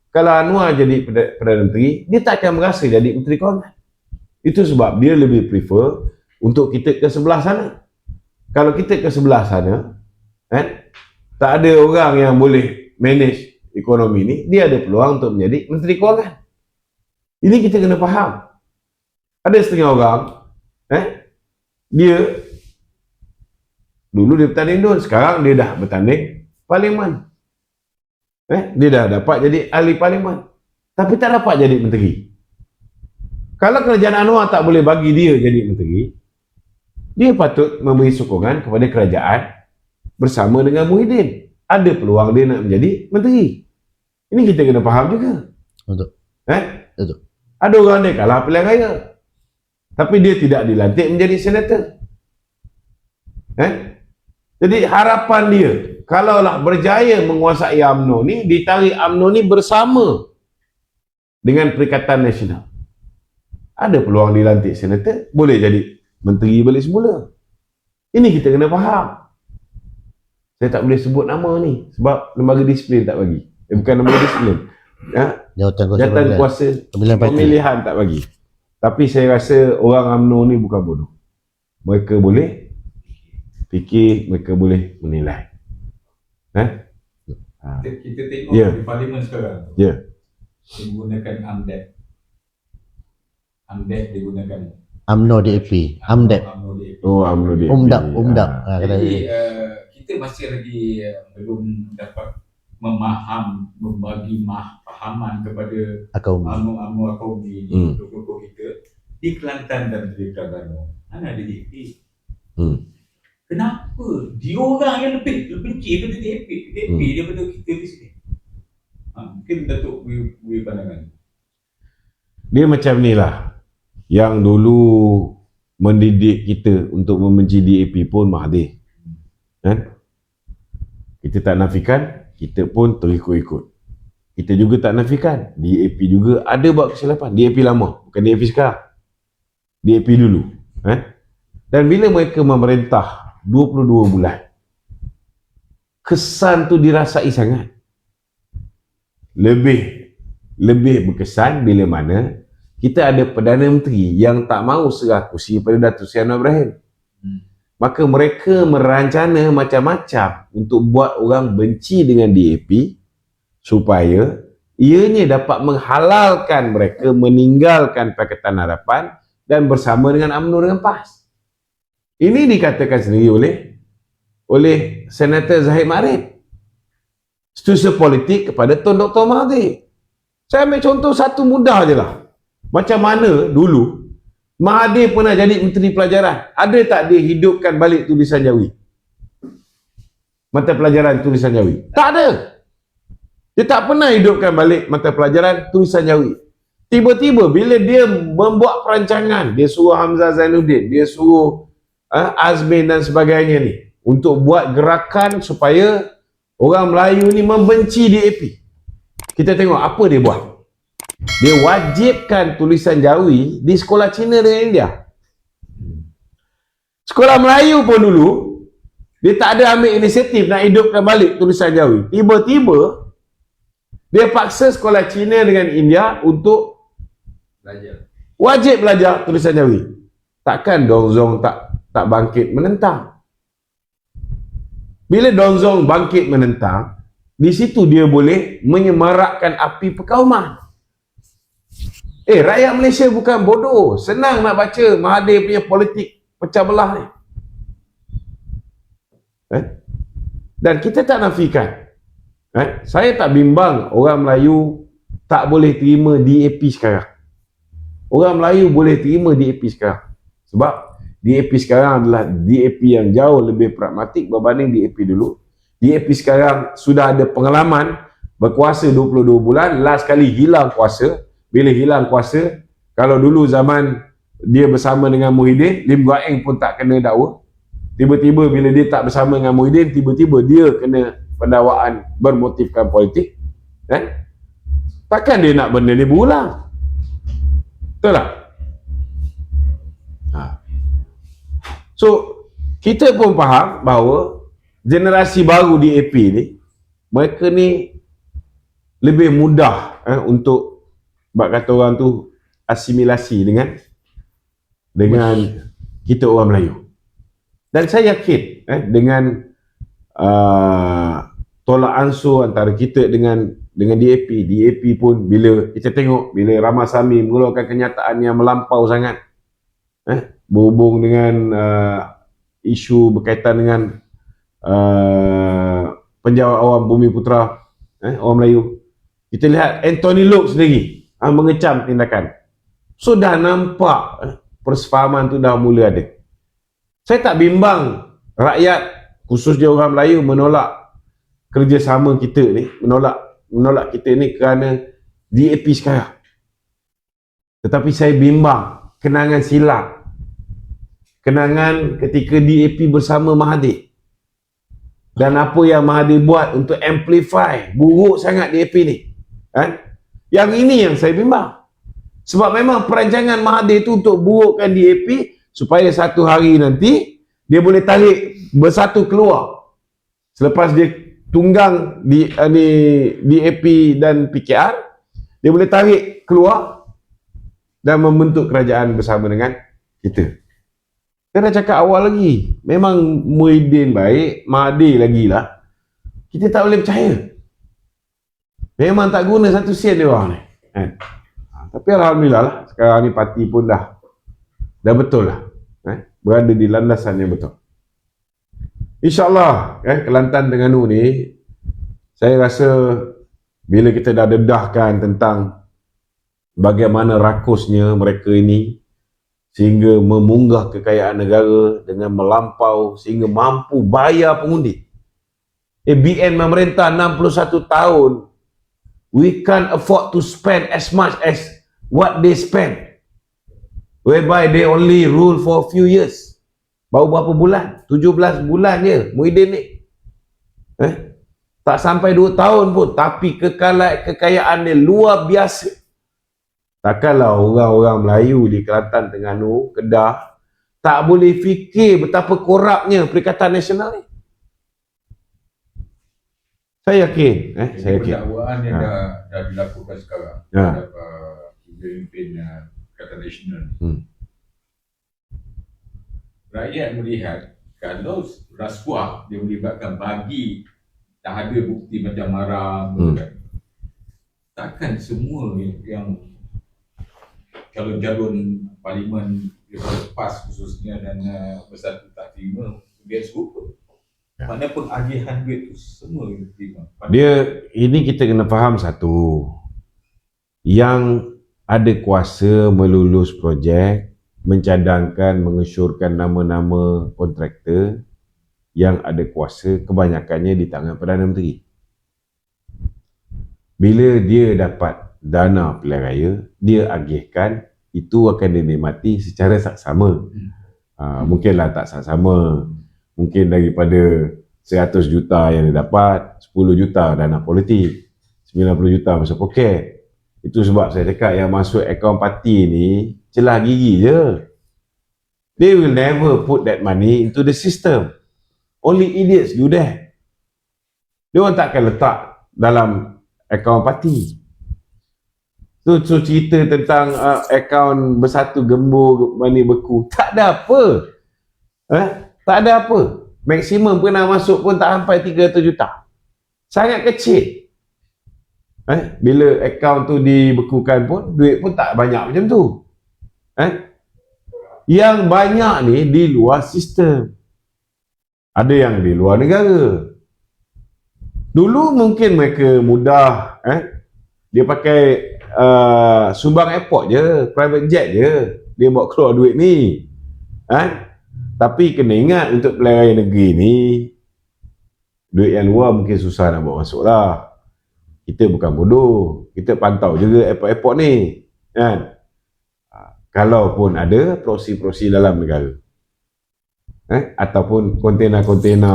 kalau Anwar jadi Perdana Menteri, dia tak akan merasa jadi Menteri Kewangan. Itu sebab dia lebih prefer untuk kita ke sebelah sana. Kalau kita ke sebelah sana, tak ada orang yang boleh manage ekonomi ni, dia ada peluang untuk menjadi Menteri Kewangan. Ini kita kena faham. Ada setengah orang, dia dulu dia bertanding DUN, sekarang dia dah bertanding Parlimen. Dia dah dapat jadi ahli Parlimen, tapi tak dapat jadi menteri. Kalau kerajaan Anwar tak boleh bagi dia jadi menteri, dia patut memberi sokongan kepada kerajaan bersama dengan Muhyiddin. Ada peluang dia nak menjadi menteri. Ini kita kena faham juga. Betul. Betul. Ada orang dia kalah pilihan raya, tapi dia tidak dilantik menjadi senator. Jadi harapan dia, kalaulah berjaya menguasai UMNO ni, ditarik UMNO ni bersama dengan Perikatan Nasional, ada peluang dilantik senator, boleh jadi menteri balik semula. Ini kita kena faham. Saya tak boleh sebut nama ni sebab lembaga disiplin tak bagi. Bukan lembaga disiplin, jawatan kuasa pemilihan tak bagi. Tapi saya rasa orang UMNO ni bukan bodoh. Mereka boleh fikir, mereka boleh menilai. Kita tengok di parlimen sekarang. Menggunakan AMDEP. AMDEP digunakan. UMNO DAP. AMDEP. Oh, UMNO DAP. UMDAP. Jadi kita masih lagi belum dapat membagi pahaman kepada UMNO kaum ini, tokoh kita di Kelantan dan di Terengganu. Mana ada DAP? Kenapa diorang yang lebih benci daripada DAP daripada kita di sini? Mungkin Datuk beri pandangan. Dia macam ni lah. Yang dulu mendidik kita untuk membenci DAP pun Mahathir. Kita tak nafikan, kita pun terikut-ikut. Kita juga tak nafikan, DAP juga ada buat kesilapan. DAP lama, bukan DAP sekarang. DAP dulu. Dan bila mereka memerintah 22 bulan, kesan tu dirasai sangat. Lebih berkesan bila mana kita ada Perdana Menteri yang tak mahu serah kursi pada Datuk Seri Anwar Ibrahim. Maka mereka merancana macam-macam untuk buat orang benci dengan DAP supaya ianya dapat menghalalkan mereka meninggalkan Pakatan Harapan dan bersama dengan UMNO dengan PAS. Ini dikatakan sendiri oleh Senator Zahid Ma'arif. Setuju politik kepada Tun Dr. Mahathir. Saya ambil contoh satu mudah je lah. Macam mana dulu Mahathir pernah jadi Menteri Pelajaran. Ada tak dia hidupkan balik tulisan Jawi? Mata pelajaran tulisan Jawi? Tak ada. Dia tak pernah hidupkan balik mata pelajaran tulisan Jawi. Tiba-tiba bila dia membuat perancangan, dia suruh Hamzah Zainuddin, dia suruh Azmin dan sebagainya ni untuk buat gerakan supaya orang Melayu ni membenci DAP. Kita tengok apa dia buat. Dia wajibkan tulisan Jawi di sekolah Cina dengan India. Sekolah Melayu pun dulu dia tak ada ambil inisiatif nak hidupkan balik tulisan Jawi. Tiba-tiba dia paksa sekolah Cina dengan India untuk Belajar. wajib belajar tulisan Jawi. Takkan Donzong tak bangkit menentang. Bila Donzong bangkit menentang, di situ dia boleh menyemarakkan api perkauman. Rakyat Malaysia bukan bodoh. Senang nak baca Mahathir punya politik pecah belah ni. Dan kita tak nafikan. Saya tak bimbang orang Melayu tak boleh terima DAP sekarang. Orang Melayu boleh terima DAP sekarang. Sebab DAP sekarang adalah DAP yang jauh lebih pragmatik berbanding DAP dulu. DAP sekarang sudah ada pengalaman berkuasa 22 bulan, last kali hilang kuasa. Bila hilang kuasa, kalau dulu zaman dia bersama dengan Muhyiddin, Lim Guat Eng pun tak kena dakwa. Tiba-tiba bila dia tak bersama dengan Muhyiddin, tiba-tiba dia kena pendakwaan bermotifkan politik. Takkan dia nak benda ni berulang? Betul tak? So, kita pun faham bahawa generasi baru DAP ni, mereka ni lebih mudah untuk, bak kata orang tu, asimilasi dengan kita orang Melayu. Dan saya yakin dengan tolak ansur antara kita dengan DAP pun bila kita tengok bila Ramasamy mengeluarkan kenyataan yang melampau sangat berhubung dengan isu berkaitan dengan penjawat awam Bumi Putra orang Melayu, kita lihat Anthony Loke sendiri mengecam tindakan. So dah nampak persefahaman tu dah mula ada. Saya tak bimbang rakyat khususnya orang Melayu menolak kerjasama kita ni, menolak kita ni kerana DAP sekarang. Tetapi saya bimbang kenangan silap, kenangan ketika DAP bersama Mahathir dan apa yang Mahathir buat untuk amplify buruk sangat DAP ni. Yang ini yang saya bimbang. Sebab memang perancangan Mahathir tu untuk burukkan DAP supaya satu hari nanti dia boleh tarik bersatu keluar. Selepas dia tunggang di DAP dan PKR, dia boleh tarik keluar dan membentuk kerajaan bersama dengan kita. Kita dah cakap awal lagi, memang Muhyiddin baik, Mahathir lagi lah. Kita tak boleh percaya. Memang tak guna satu sen dia orang ni. Tapi alhamdulillah lah, sekarang ni parti pun dah betul lah. Berada di landasan yang betul. InsyaAllah Kelantan Terengganu ni, saya rasa bila kita dah dedahkan tentang bagaimana rakusnya mereka ini sehingga memunggah kekayaan negara dengan melampau sehingga mampu bayar pengundi. BN memerintah 61 tahun. We can't afford to spend as much as what they spend. Whereby they only rule for a few years. Baru berapa bulan? 17 bulan je Muhyiddin ni. Tak sampai 2 tahun pun. Tapi kekayaan dia luar biasa. Takkanlah orang-orang Melayu di Kelantan Terengganu, Kedah tak boleh fikir betapa korapnya Perikatan Nasional ni. Saya yakin. Saya yakin. Pendakwaan yang dah dilakukan sekarang terhadap pemimpin Perikatan Nasional ni. Rakyat melihat kalau rasuah dia melibatkan bagi dah ada bukti macam marah, takkan semua yang calon-calon parlimen lepas khususnya dan bersatu tak terima dia serupa. Mana pengagihan duit tu semua diterima. Ini kita kena faham satu. Yang ada kuasa melulus projek mencadangkan, mengesyorkan nama-nama kontraktor yang ada kuasa, kebanyakannya di tangan Perdana Menteri. Bila dia dapat dana pilihan raya, dia agihkan, itu akan dinikmati secara saksama. Mungkinlah tak saksama. Mungkin daripada 100 juta yang dia dapat, 10 juta dana politik, 90 juta masuk poket. Itu sebab saya cakap yang masuk akaun parti ni celah gigi je. They will never put that money into the system. Only idiots do that. Dia orang takkan letak dalam akaun parti. So cerita tentang akaun bersatu gembur, money beku, tak ada apa. Tak ada apa. Maksimum pernah masuk pun tak sampai 300 juta. Sangat kecil. Bila akaun tu dibekukan pun, duit pun tak banyak macam tu. Yang banyak ni di luar sistem. Ada yang di luar negara. Dulu mungkin mereka mudah. Dia pakai sumbang airport je, private jet je. Dia bawa keluar duit ni. Tapi kena ingat untuk pilihan raya negeri ni, duit yang luar mungkin susah nak bawa masuk lah. Kita bukan bodoh. Kita pantau juga airport-airport ni. Kan? Kalau pun ada proksi-proksi dalam negara. Ataupun kontena-kontena,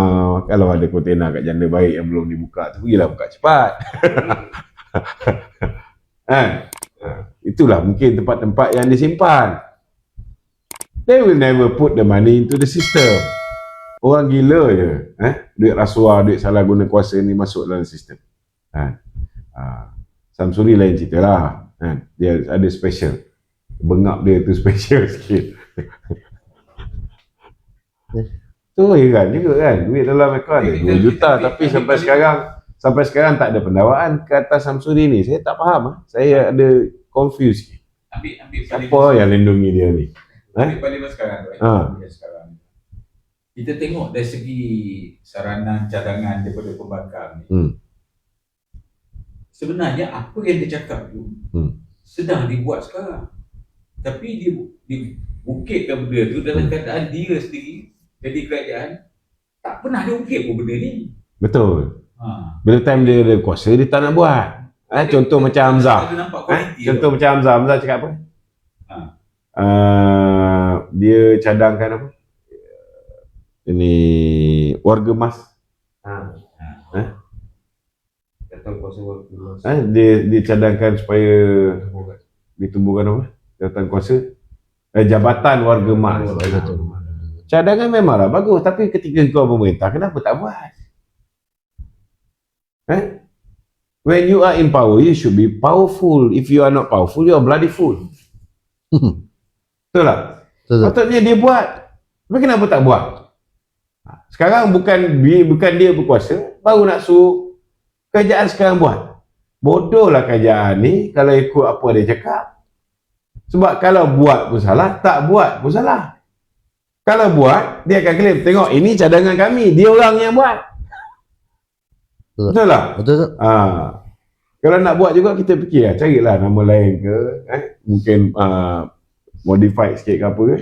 kalau ada kontena kat Janda Baik yang belum dibuka tu, pergilah buka cepat. Itulah mungkin tempat-tempat yang disimpan. They will never put the money into the system. Orang gila je. Duit rasuah, duit salah guna kuasa ni masuk dalam sistem. Samsuri lain cerita lah. Dia ada special. Bengap dia tu special sikit. Tu heran juga kan. Duit dalam akaun ada 2 juta tapi sampai sekarang tak ada pendawaan ke atas Samsuri ni. Saya tak faham. Saya ada confused sikit. Siapa yang lindungi dia ni? Ambil parlimen sekarang sekarang. Kita tengok dari segi saranan cadangan daripada pembangkang ni. Sebenarnya apa yang dia cakap tu sedang dibuat sekarang. Tapi dia bukitkan benda tu dalam keadaan dia sendiri jadi kerajaan tak pernah dia ukit pun benda ni. Betul. Bila time dia ada kuasa, dia tak nak buat. Contoh macam Hamzah. Contoh macam Hamzah cakap apa? Dia cadangkan apa? Ini warga emas. Datang kuasa warga emas. Dia cadangkan supaya ditumbuhkan apa? Jabatan kuasa. Jabatan warga emas. Cadangan memanglah bagus, tapi ketika kau pemerintah, kenapa tak buat? When you are in power, you should be powerful. If you are not powerful, you are bloody fool. Betul tak? Patutnya dia buat. Tapi kenapa tak buat? Sekarang bukan dia berkuasa, baru nak suruh kerajaan sekarang buat. Bodohlah kerajaan ni kalau ikut apa dia cakap. Sebab kalau buat pun salah, tak buat pun salah. Kalau buat, dia akan claim, tengok ini cadangan kami, dia orang yang buat. Betul tak? Betul. Kalau nak buat juga kita fikir, carilah nama lain ke, mungkin modified sikit ke apa ke.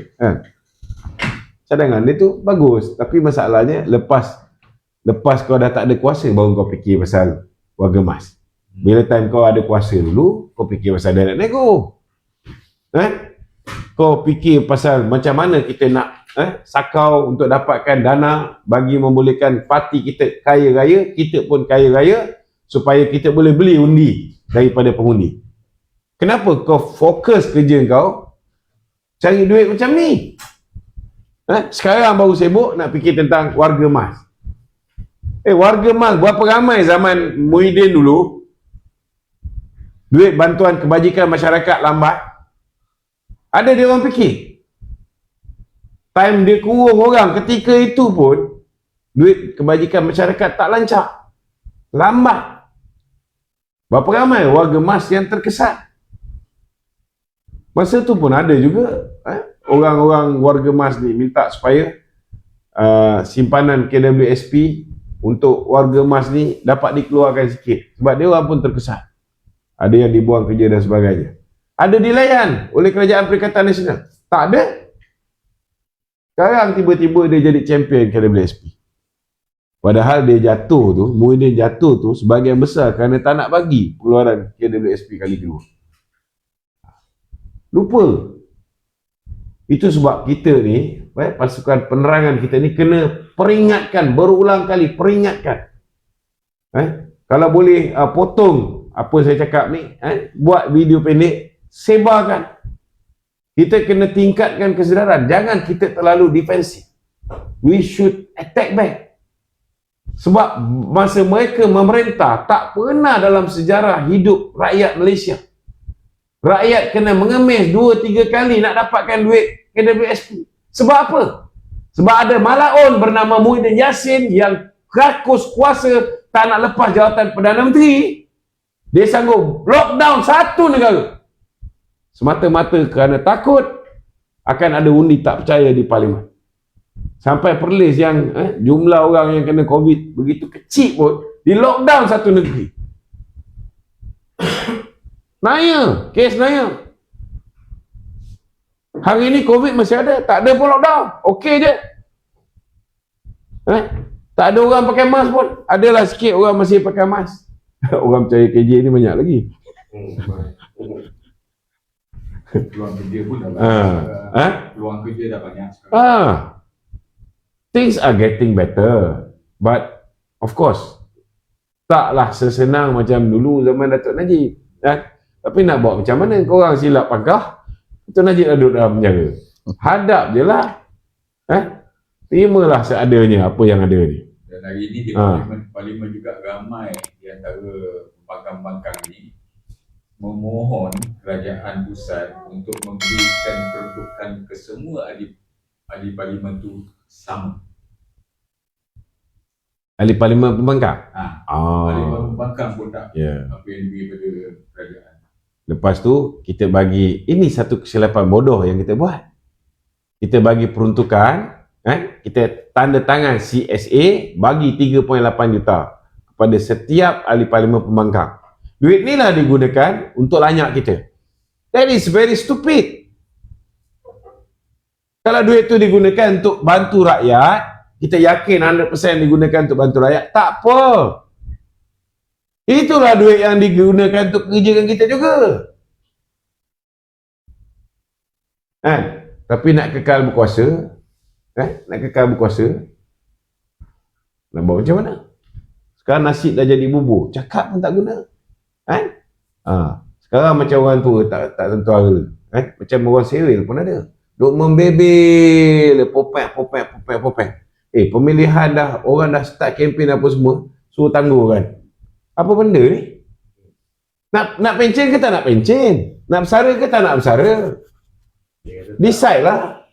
Cadangan dia tu bagus, tapi masalahnya lepas kau dah tak ada kuasa baru kau fikir pasal warga emas. Bila time kau ada kuasa dulu, kau fikir pasal dia nak nego. Kau fikir pasal macam mana kita nak sakau untuk dapatkan dana bagi membolehkan parti kita kaya raya, kita pun kaya raya, supaya kita boleh beli undi daripada pengundi. Kenapa kau fokus kerja kau cari duit macam ni? Sekarang baru sibuk nak fikir tentang warga emas. Warga emas berapa ramai zaman Muhyiddin dulu? Duit bantuan kebajikan masyarakat lambat. Ada dia orang fikir. Time dia kurung orang, ketika itu pun duit kebajikan masyarakat tak lancar. Lambat. Berapa ramai warga emas yang terkesan. Masa tu pun ada juga orang-orang warga emas ni minta supaya simpanan KWSP untuk warga emas ni dapat dikeluarkan sikit. Sebab dia orang pun terkesan. Ada yang dibuang kerja dan sebagainya. Ada dilayan oleh Kerajaan Perikatan Nasional. Tak ada. Sekarang tiba-tiba dia jadi champion KWSP. Padahal dia jatuh tu, Muhyiddin jatuh tu sebahagian besar kerana tak nak bagi pengeluaran KWSP kali kedua. Lupa. Itu sebab kita ni, pasukan penerangan kita ni kena peringatkan, berulang kali peringatkan. Kalau boleh potong apa saya cakap ni, buat video pendek, sebarkan. Kita kena tingkatkan kesedaran. Jangan kita terlalu defensif. We should attack back. Sebab masa mereka memerintah, tak pernah dalam sejarah hidup rakyat Malaysia rakyat kena mengemis 2-3 kali nak dapatkan duit KWSP. Sebab apa? Sebab ada malaun bernama Muhyiddin Yassin yang rakus kuasa, tak nak lepas jawatan Perdana Menteri. Dia sanggup lockdown satu negara semata-mata kerana takut akan ada undi tak percaya di Parlimen. Sampai Perlis yang jumlah orang yang kena COVID begitu kecil pun di lockdown satu negeri. Naik, kes naik. Hari ini COVID masih ada, tak ada pun lockdown. Okey je. Tak ada orang pakai mask pun. Adalah sikit orang masih pakai mask. Orang percaya KJ ni banyak lagi. Peluang kerja pun dah banyak. Peluang kerja dah banyak sekarang. Things are getting better. But of course, taklah sesenang macam dulu zaman Datuk Najib. Tapi nak buat macam mana? Korang silap pangkah, Datuk Najib dah duduk dalam penjara. Hadap je lah. Terimalah seadanya apa yang ada ni. Dan hari ini di Parlimen juga ramai di antara pembangkang-pembangkang ini memohon kerajaan pusat untuk memberikan peruntukan ke semua ahli Parlimen tu sama. Ahli Parlimen pembangkang? Parlimen pembangkang pun tak apa yang diberi pada kerajaan. Lepas tu kita bagi, ini satu kesilapan bodoh yang kita buat. Kita bagi peruntukan, kita tanda tangan CSA bagi 3.8 juta kepada setiap ahli Parlimen pembangkang. Duit ni lah digunakan untuk lanyak kita. That is very stupid. Kalau duit tu digunakan untuk bantu rakyat, kita yakin 100% digunakan untuk bantu rakyat, tak apa. Itulah duit yang digunakan untuk kerjakan kita juga. Tapi nak kekal berkuasa, nak buat macam mana? Sekarang nasi dah jadi bubur, cakap pun tak guna. Sekarang macam orang tua tak tentu arah. Macam orang seril pun ada. Duk membebel, popek. Pemilihan dah, orang dah start kempen apa semua, suruh tangguh kan. Apa benda ni? Nak pencen ke tak nak pencen? Nak bersara ke tak nak bersara? Decide lah.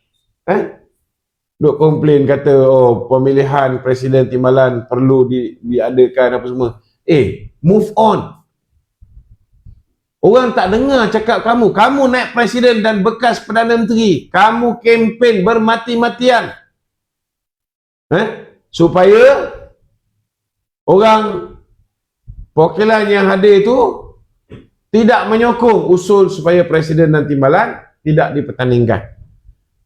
Duk komplain kata, pemilihan Presiden Timbalan perlu diadakan apa semua. Move on. Orang tak dengar cakap kamu. Kamu naik Presiden dan bekas Perdana Menteri. Kamu kempen bermati-matian. Supaya orang perwakilan yang hadir itu tidak menyokong usul supaya Presiden dan Timbalan tidak dipertandingkan.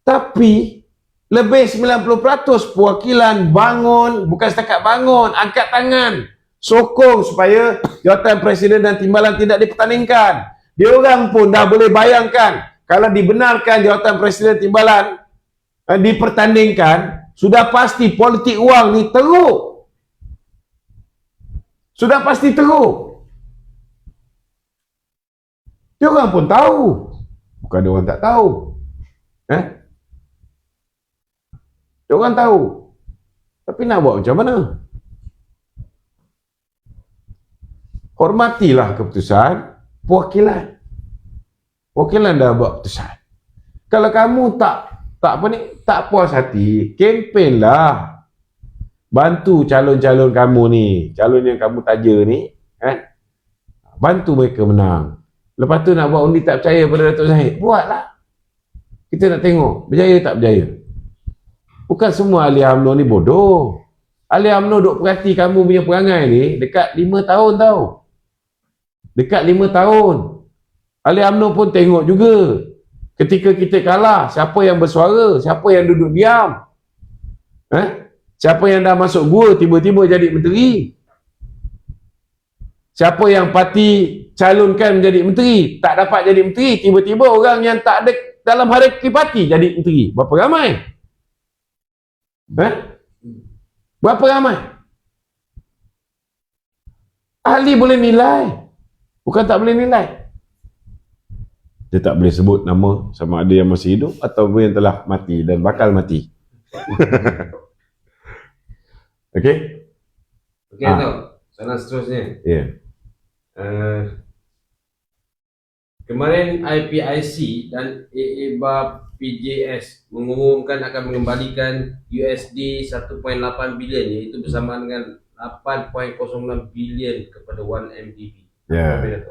Tapi lebih 90% perwakilan bangun, bukan setakat bangun, angkat tangan, sokong supaya jawatan Presiden dan Timbalan tidak dipertandingkan. Dia orang pun dah boleh bayangkan kalau dibenarkan jawatan Presiden Timbalan dipertandingkan, sudah pasti politik wang ni teruk. Sudah pasti teruk. Dia orang pun tahu. Bukan dia orang tak tahu. Dia orang tahu. Tapi nak buat macam mana? Hormatilah keputusan perwakilan. Perwakilan dah buat keputusan. Kalau kamu tak puas hati, kempenlah. Bantu calon-calon kamu ni, calon yang kamu taja ni, bantu mereka menang. Lepas tu nak buat undi tak percaya pada Datuk Zahid, buatlah. Kita nak tengok berjaya tak berjaya. Bukan semua ahli UMNO ni bodoh. Ahli UMNO duk perhati kamu punya perangai ni dekat 5 tahun tau. Dekat 5 tahun. Ahli UMNO pun tengok juga. Ketika kita kalah, siapa yang bersuara? Siapa yang duduk diam? Siapa yang dah masuk gua tiba-tiba jadi menteri? Siapa yang parti calonkan menjadi menteri, tak dapat jadi menteri, tiba-tiba orang yang tak ada dalam hierarki parti jadi menteri? Berapa ramai? Berapa ramai? Ahli boleh nilai, bukan tak boleh nilai. Dia tak boleh sebut nama sama ada yang masih hidup atau yang telah mati dan bakal mati. Okey? Okey, Datuk. Soalan seterusnya. Ya. Kemarin IPIC dan AEBA PJS mengumumkan akan mengembalikan USD 1.8 bilion, iaitu bersamaan dengan 8.06 bilion kepada 1MDB. Ya.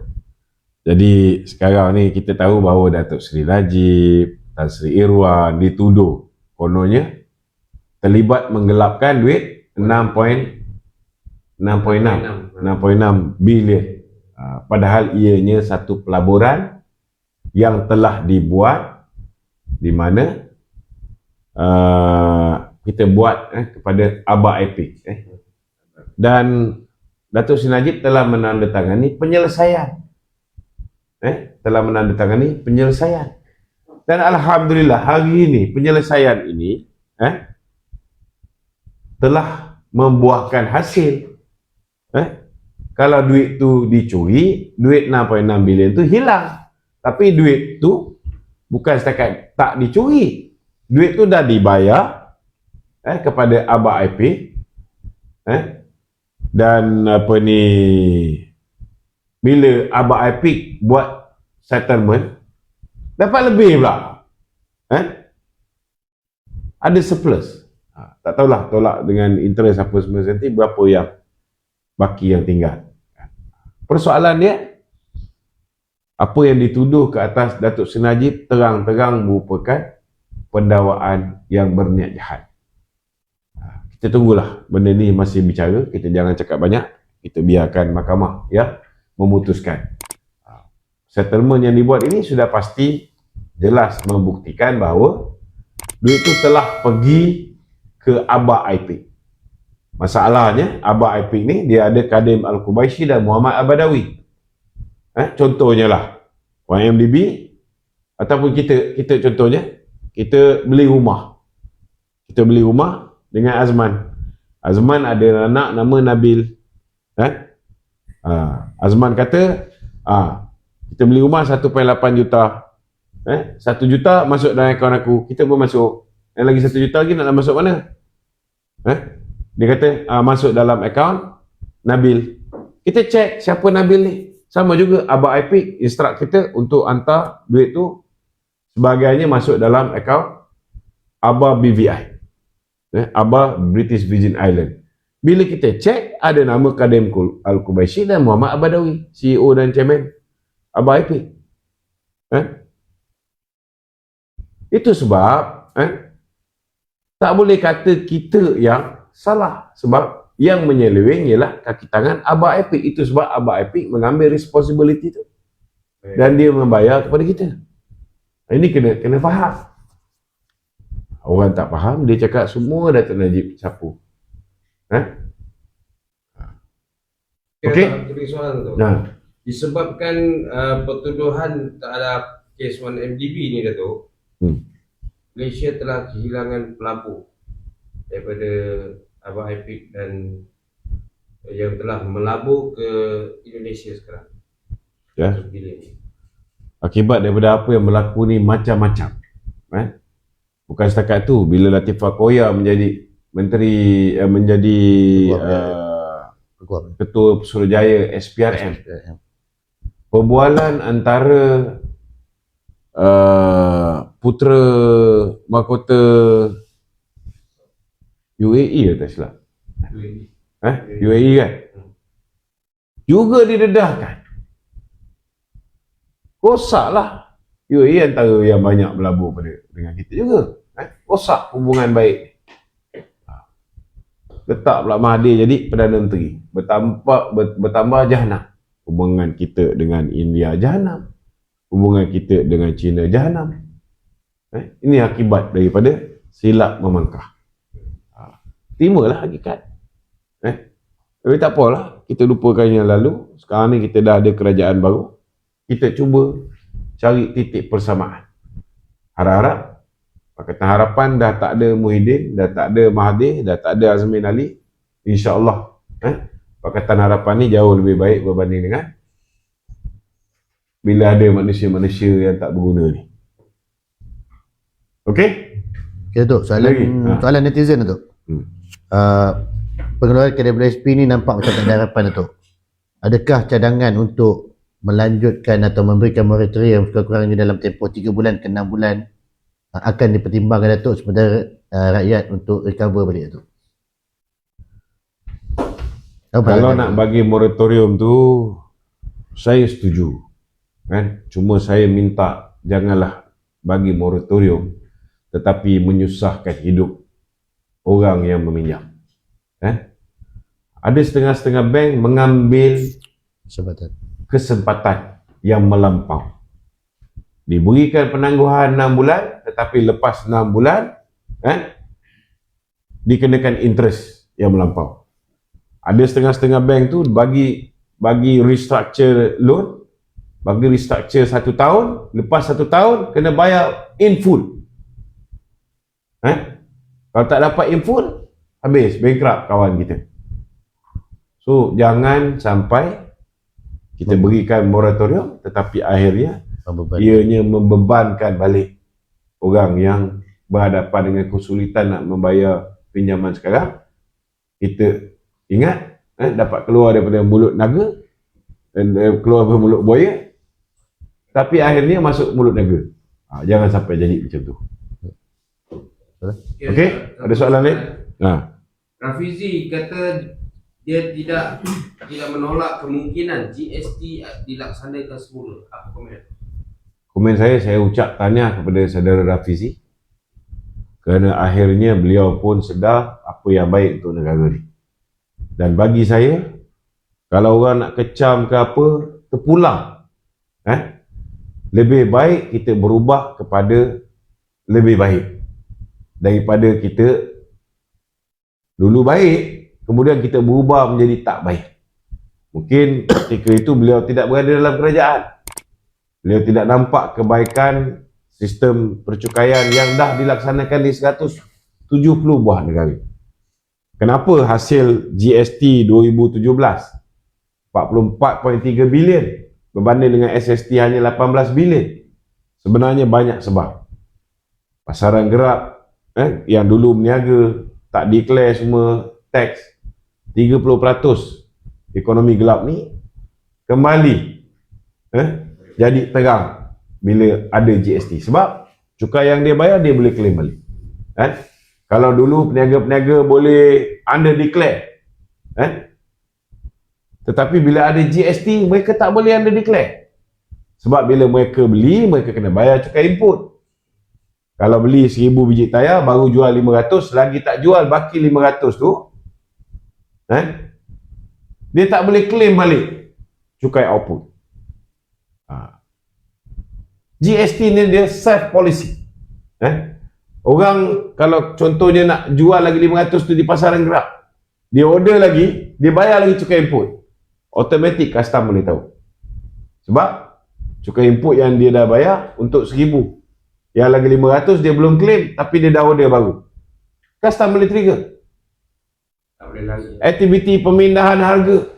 Jadi sekarang ni kita tahu bahawa Datuk Seri Najib, Tan Sri Irwan dituduh kononnya terlibat menggelapkan duit 6.6 bilion. Padahal ianya satu pelaburan yang telah dibuat di mana kita buat kepada Aba Epic. Dan Datuk Seri Najib telah menandatangani penyelesaian. Dan alhamdulillah hari ini penyelesaian ini telah membuahkan hasil. Kalau duit tu dicuri, duit 6.6 bilion tu hilang. Tapi duit tu bukan setakat tak dicuri. Duit tu dah dibayar kepada Aba IP. Dan apa ni, bila Aba IP buat settlement, dapat lebih pula. Ada surplus. Tak tahulah tolak dengan interest apa semua nanti berapa yang baki yang tinggal. Persoalan dia, apa yang dituduh ke atas Datuk Seri Najib terang-terang merupakan pendakwaan yang berniat jahat. Kita tunggulah, benda ni masih bicara, kita jangan cakap banyak, kita biarkan mahkamah memutuskan. Settlement yang dibuat ini sudah pasti jelas membuktikan bahawa duit itu telah pergi ke Aba IP. Masalahnya Aba IP ni dia ada Kadim Al-Qubaisi dan Muhammad Abadawi. Contohnya lah YMDB, ataupun kita contohnya kita beli rumah. Kita beli rumah dengan Azman. Azman ada anak nama Nabil. Azman kata kita beli rumah 1.8 juta. 1 juta masuk dalam akaun aku. Kita pun masuk. Yang lagi 1 juta lagi nak masuk mana? Dia kata masuk dalam akaun Nabil. Kita cek siapa Nabil ni. Sama juga Aba IP instruct kita untuk hantar duit tu sebagainya masuk dalam akaun Aba BVI. Aba British Virgin Island. Bila kita cek ada nama Kadim Al-Qubaisi dan Muhammad Abadawi, CEO dan Chairman Aba IP. Itu sebab tak boleh kata kita yang salah, sebab yang menyeleweng ialah kaki tangan Aba IP. Itu sebab Aba IP mengambil responsibility tu dan dia membayar kepada kita. Ini kena faham. Orang tak faham, dia cakap semua Datuk Najib sapu. Okey? Soalan tu. Disebabkan pertuduhan terhadap kes 1MDB ni, Datuk, Malaysia telah kehilangan pelabur daripada Aba IP dan yang telah melabur ke Indonesia sekarang. Akibat daripada apa yang berlaku ni macam-macam. Bukan setakat tu, bila Latifah Koya menjadi menteri, menjadi ketua Pesuruhjaya SPRM, perbualan antara putera mahkota UAE atau silap? UAE kan? Juga didedahkan. Rosaklah. UAE antara yang banyak berlabur dengan kita juga. Rosak hubungan baik. Letak pula Mahathir jadi Perdana Menteri. Bertambah jahanam. Hubungan kita dengan India jahanam. Hubungan kita dengan China jahanam. Ini akibat daripada silap memangkah. Terimalah hakikat. Tapi tak apalah, kita lupakan yang lalu. Sekarang ni kita dah ada kerajaan baru. Kita cuba cari titik persamaan. Harap-harap Pakatan Harapan dah tak ada Muhyiddin, dah tak ada Mahathir, dah tak ada Azmin Ali. InsyaAllah Pakatan Harapan ni jauh lebih baik berbanding dengan bila ada manusia-manusia yang tak berguna ni. Okey? Okay, Datuk. Soalan netizen, Datuk. Pengeluaran KWSP ni nampak macam tak ada harapan, Datuk. Adakah cadangan untuk melanjutkan atau memberikan moratorium sekurang-kurangnya dalam tempoh 3 bulan ke 6 bulan akan dipertimbangkan, Datuk, sementara rakyat untuk recover balik, Datuk? Kalau nak bagi moratorium tu, saya setuju. Cuma saya minta janganlah bagi moratorium tetapi menyusahkan hidup orang yang meminjam. Ada setengah-setengah bank mengambil kesempatan yang melampau. Diberikan penangguhan 6 bulan, tetapi lepas 6 bulan dikenakan interest yang melampau. Ada setengah-setengah bank tu bagi restructure loan, bagi restructure 1 tahun, lepas 1 tahun kena bayar in full. Kalau tak dapat in full, habis, bankrupt kawan kita. So jangan sampai kita berikan moratorium tetapi akhirnya ianya membebankan balik orang yang berhadapan dengan kesulitan nak membayar pinjaman sekarang. Kita ingat dapat keluar daripada mulut naga dan keluar daripada mulut buaya, tapi akhirnya masuk mulut naga. Jangan sampai jadi macam tu. Okey, ada soalan lain? Rafizi kata dia tidak menolak kemungkinan GST dilaksanakan semula. Apa komen? Komen saya ucap tahniah kepada saudara Rafizi kerana akhirnya beliau pun sedar apa yang baik untuk negara ni. Dan bagi saya, kalau orang nak kecam ke apa, terpulang. Lebih baik kita berubah kepada lebih baik daripada kita dulu baik, kemudian kita berubah menjadi tak baik. Mungkin ketika itu beliau tidak berada dalam kerajaan. Beliau tidak nampak kebaikan sistem percukaian yang dah dilaksanakan di 170 buah negara. Kenapa hasil GST 2017 44.3 bilion berbanding dengan SST hanya 18 bilion? Sebenarnya banyak sebab. Pasaran gerak yang dulu berniaga tak declare semua tax, 30% ekonomi gelap ni kembali jadi terang bila ada GST. Sebab cukai yang dia bayar dia boleh claim balik. Kalau dulu peniaga-peniaga boleh under declare, tetapi bila ada GST mereka tak boleh under declare. Sebab bila mereka beli, mereka kena bayar cukai input. Kalau beli 1000 biji tayar baru jual 500, lagi tak jual baki 500 tu, dia tak boleh claim balik cukai output. GST ni dia self policy. Orang kalau contohnya nak jual lagi 500 tu di pasaran gerak, dia order lagi, dia bayar lagi cukai input, automatic custom boleh tahu. Sebab cukai input yang dia dah bayar untuk 1000, yang lagi 500 dia belum claim tapi dia dah order baru, custom boleh trigger. Tak boleh lagi. Aktiviti pemindahan harga,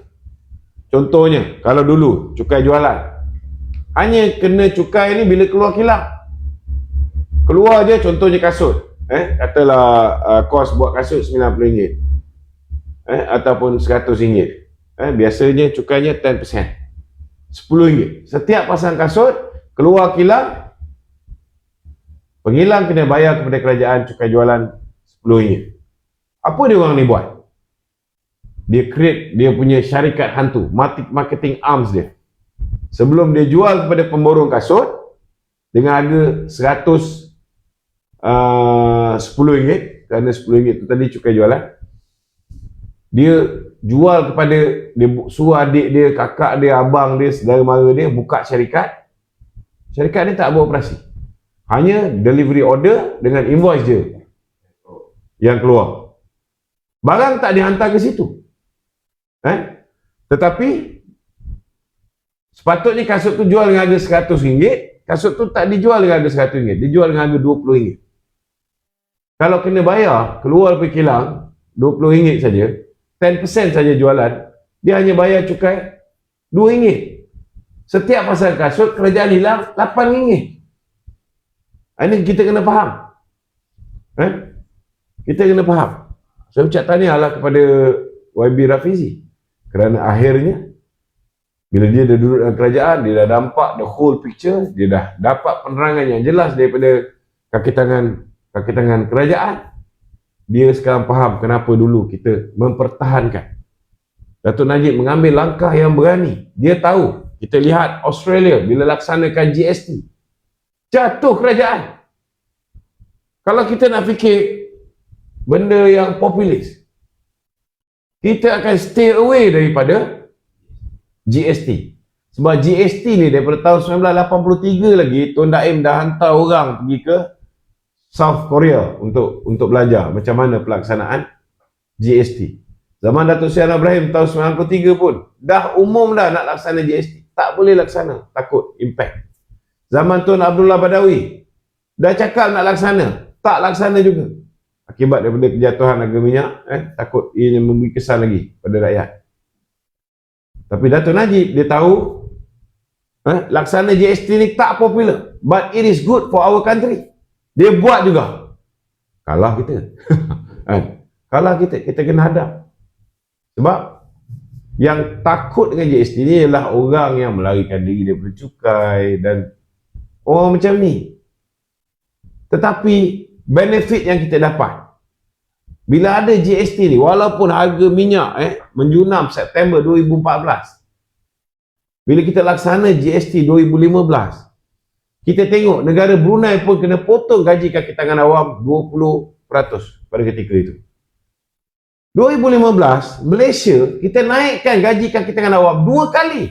contohnya kalau dulu cukai jualan hanya kena cukai ni bila keluar kilang. Keluar je, contohnya kasut, katalah kos buat kasut RM90, ataupun RM100, biasanya cukainya 10%, RM10. Setiap pasang kasut keluar kilang, pengilang kena bayar kepada kerajaan cukai jualan RM10. Apa dia orang ni buat? Dia create dia punya syarikat hantu, marketing arms dia. Sebelum dia jual kepada pemborong kasut dengan harga RM10, kerana RM10 tu tadi cukai jualan, dia jual kepada, dia suruh adik dia, kakak dia, abang dia, saudara mara dia buka syarikat. Syarikat ni tak beroperasi. Hanya delivery order dengan invoice je yang keluar. Barang tak dihantar ke situ. Tetapi sepatutnya kasut tu jual dengan harga RM100, kasut tu tak dijual dengan harga RM100, dijual dengan harga RM20. Kalau kena bayar, keluar pergi kilang RM20 saja, 10% saja jualan, dia hanya bayar cukai RM2. Setiap pasal kasut, kerajaan hilang RM8. Ini kita kena faham. Kita kena faham. Saya ucap tahniahlah kepada YB Rafizi, kerana akhirnya bila dia dah duduk dalam kerajaan, dia dah nampak the whole picture, dia dah dapat penerangan yang jelas daripada kaki tangan kerajaan. Dia sekarang faham kenapa dulu kita mempertahankan. Datuk Najib mengambil langkah yang berani. Dia tahu, kita lihat Australia bila laksanakan GST, jatuh kerajaan. Kalau kita nak fikir benda yang populis, kita akan stay away daripada GST. Sebab GST ni daripada tahun 1983 lagi, Tun Daim dah hantar orang pergi ke South Korea untuk belajar macam mana pelaksanaan GST. Zaman Datuk Seri Anwar Ibrahim tahun 93 pun dah umum dah nak laksana GST. Tak boleh laksana, takut impact. Zaman Tun Abdullah Badawi dah cakap nak laksana, tak laksana juga. Akibat daripada kejatuhan harga minyak, takut ia memberi kesan lagi pada rakyat. Tapi Datuk Najib, dia tahu laksana GST ni tak popular, but it is good for our country. Dia buat juga. Kalah kita. Kalah kita kena hadap. Sebab yang takut dengan GST ni ialah orang yang melarikan diri daripada cukai dan orang macam ni. Tetapi benefit yang kita dapat bila ada GST ni, walaupun harga minyak menjunam September 2014, bila kita laksana GST 2015, kita tengok negara Brunei pun kena potong gaji kaki tangan awam 20% pada ketika itu. 2015 Malaysia kita naikkan gaji kaki tangan awam 2 kali.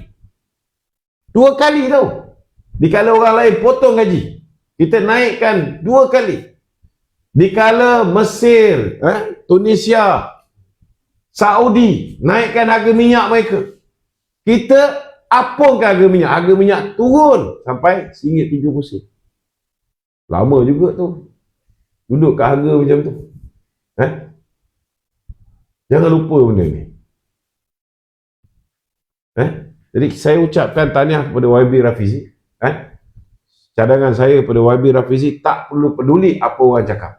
2 kali tau. Dikala orang lain potong gaji, kita naikkan 2 kali. Dikala Mesir, Tunisia, Saudi naikkan harga minyak mereka, kita apungkan harga minyak. Harga minyak turun sampai RM1.30. Lama juga tu duduk kat harga macam tu. Jangan lupa benda ni. Jadi saya ucapkan tahniah kepada YB Rafizi. Cadangan saya kepada YB Rafizi, tak perlu peduli apa orang cakap.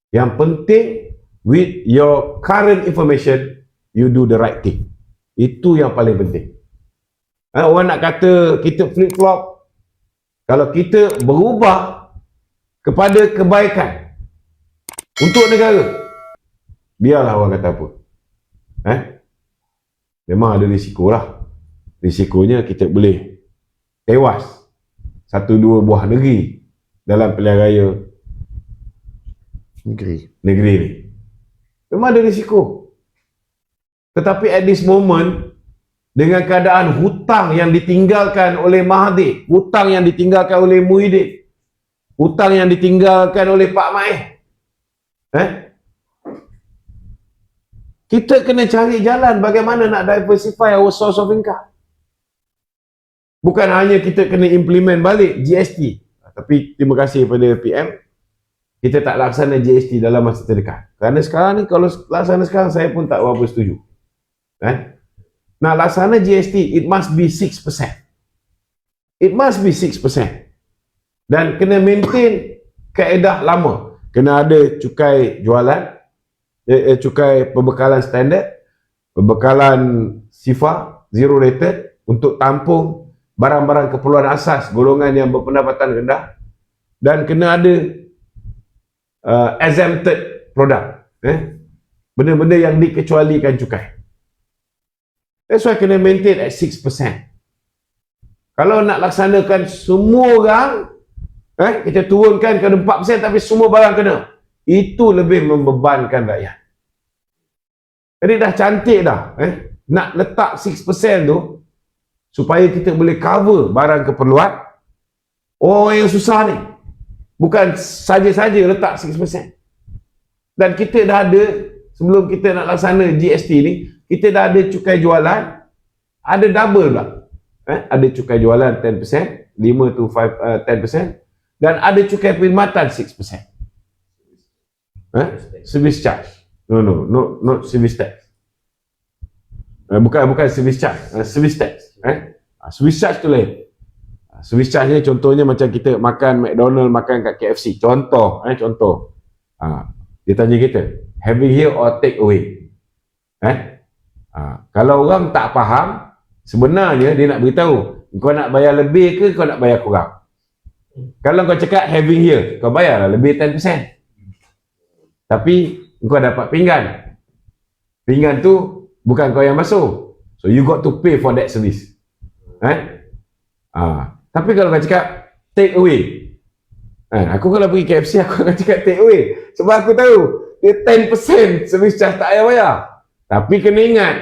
Yang penting, with your current information, you do the right thing. Itu yang paling penting. Orang nak kata kita flip-flop, kalau kita berubah kepada kebaikan untuk negara, biarlah orang kata apa. Memang ada risiko lah. Risikonya kita boleh tewas 1-2 buah negeri dalam pilihan raya negeri ni. Memang ada risiko. Tetapi at this moment, dengan keadaan hutang yang ditinggalkan oleh Mahathir, hutang yang ditinggalkan oleh Muhyiddin, hutang yang ditinggalkan oleh Pak Maeh, kita kena cari jalan bagaimana nak diversify our source of income. Bukan hanya kita kena implement balik GST. Tapi terima kasih kepada PM, kita tak laksana GST dalam masa terdekat. Kerana sekarang ni, kalau laksana sekarang, saya pun tak berapa setuju. Nak laksana GST, it must be 6%. It must be 6%. Dan kena maintain kaedah lama. Kena ada cukai jualan, cukai pembekalan standard, pembekalan SIFA, zero rated, untuk tampung barang-barang keperluan asas golongan yang berpendapatan rendah, dan kena ada exempted produk, benda-benda yang dikecualikan cukai. That's why kena maintain at 6%. Kalau nak laksanakan semua orang, kita turunkan ke 4%, tapi semua barang kena, itu lebih membebankan rakyat. Jadi dah cantik dah, nak letak 6% tu supaya kita boleh cover barang keperluan orang yang susah ni. Bukan saja-saja letak 6%. Dan kita dah ada, sebelum kita nak laksana GST ni, kita dah ada cukai jualan, ada double pula. Ada cukai jualan 10%, 5 to 10%, dan ada cukai perkhidmatan 6%. Service charge. No, not service tax. Bukan service charge, service tax. Service charge tu lain. Service charge ni contohnya macam kita makan McDonald, makan kat KFC. Contoh. Dia tanya kita, having here or take away? Kalau orang tak faham, sebenarnya dia nak beritahu, kau nak bayar lebih ke kau nak bayar kurang? Kalau kau cakap having here, kau bayarlah lebih 10%. Tapi kau dapat pinggan. Pinggan tu bukan kau yang basuh. So you got to pay for that service. Tapi kalau kau cakap take away, aku kalau pergi KFC aku akan cakap take away. Sebab aku tahu dia 10% service charge tak payah bayar. Tapi kena ingat,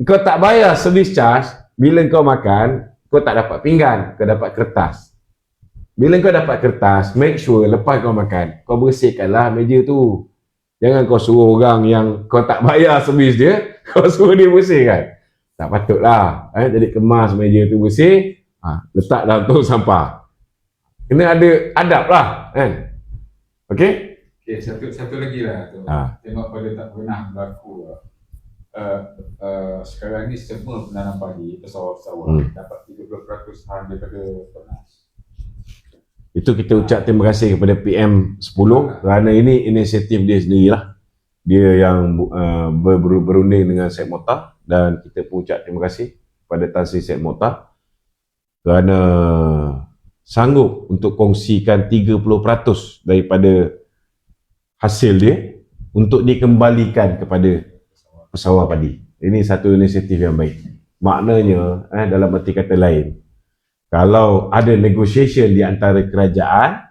kau tak bayar service charge, bila kau makan, kau tak dapat pinggan, kau dapat kertas. Bila kau dapat kertas, make sure lepas kau makan, kau bersihkanlah meja tu. Jangan kau suruh orang yang kau tak bayar servis dia, kau suruh dia bersihkan. Tak patutlah. Jadi kemas meja tu bersih, letak dalam tong sampah. Kena ada adab lah, kan? Okey? Okay, satu lagi lah tu. Tengok pada tak pernah berlaku. Sekarang ni semua penanam padi, pesawat-pesawat dapat 30% hang daripada Penas. Itu kita ucap terima kasih kepada PM10 kerana ini inisiatif dia sendirilah. Dia yang berunding dengan Syed Mokhtar, dan kita pun ucap terima kasih kepada Tan Sri Syed Mokhtar kerana sanggup untuk kongsikan 30% daripada hasil dia untuk dikembalikan kepada pesawat padi. Ini satu inisiatif yang baik. Maknanya, dalam arti kata lain, kalau ada negotiation di antara kerajaan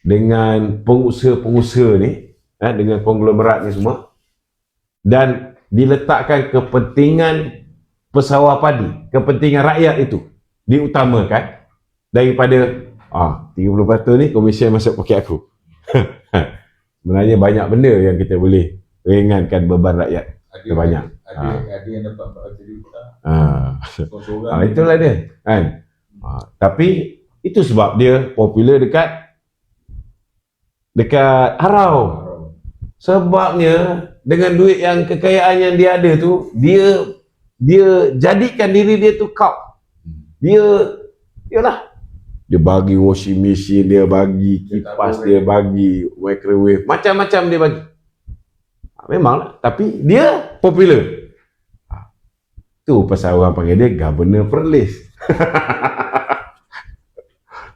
dengan pengusaha-pengusaha ni, dengan konglomerat ni semua, dan diletakkan kepentingan pesawat padi, kepentingan rakyat itu diutamakan daripada 30% ni komisen masuk poket aku. Sebenarnya banyak benda yang kita boleh ringankan beban rakyat. Banyak. Ada yang dapat 400 juta. Itulah dia, kan? Tapi itu sebab dia popular dekat Harau. Sebabnya dengan duit yang kekayaan yang dia ada tu, dia jadikan diri dia tu kau. Dia bagi washing machine, dia bagi kipas, dia bagi microwave, macam-macam dia bagi. Memanglah, tapi dia popular. Tu pasal orang panggil dia governor perlis.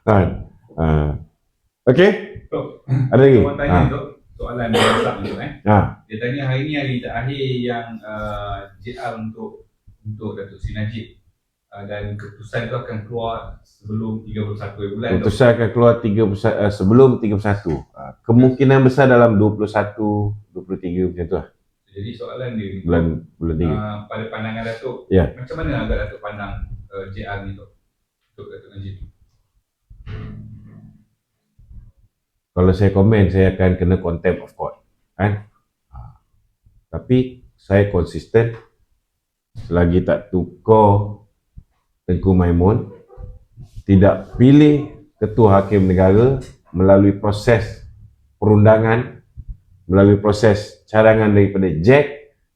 Kan? Okey? Ada lagi? Orang tanya tu, soalan dia masak tu Dia tanya hari ni hari terakhir yang JR untuk Datuk Seri Najib. Dan keputusan tu akan keluar sebelum 31 bulan. Keputusan akan keluar sebelum 31. Kemungkinan besar dalam 21, 23 macam tu lah. Jadi soalan dia ni, bulan 3. pada pandangan Datuk, macam mana agak Datuk pandang JR ni tu untuk Datuk Najib? Kalau saya komen, saya akan kena contempt of court, kan? Tapi saya konsisten selagi tak tukar Tengku Maimun, tidak pilih Ketua Hakim Negara melalui proses perundangan, melalui proses cadangan daripada JEK,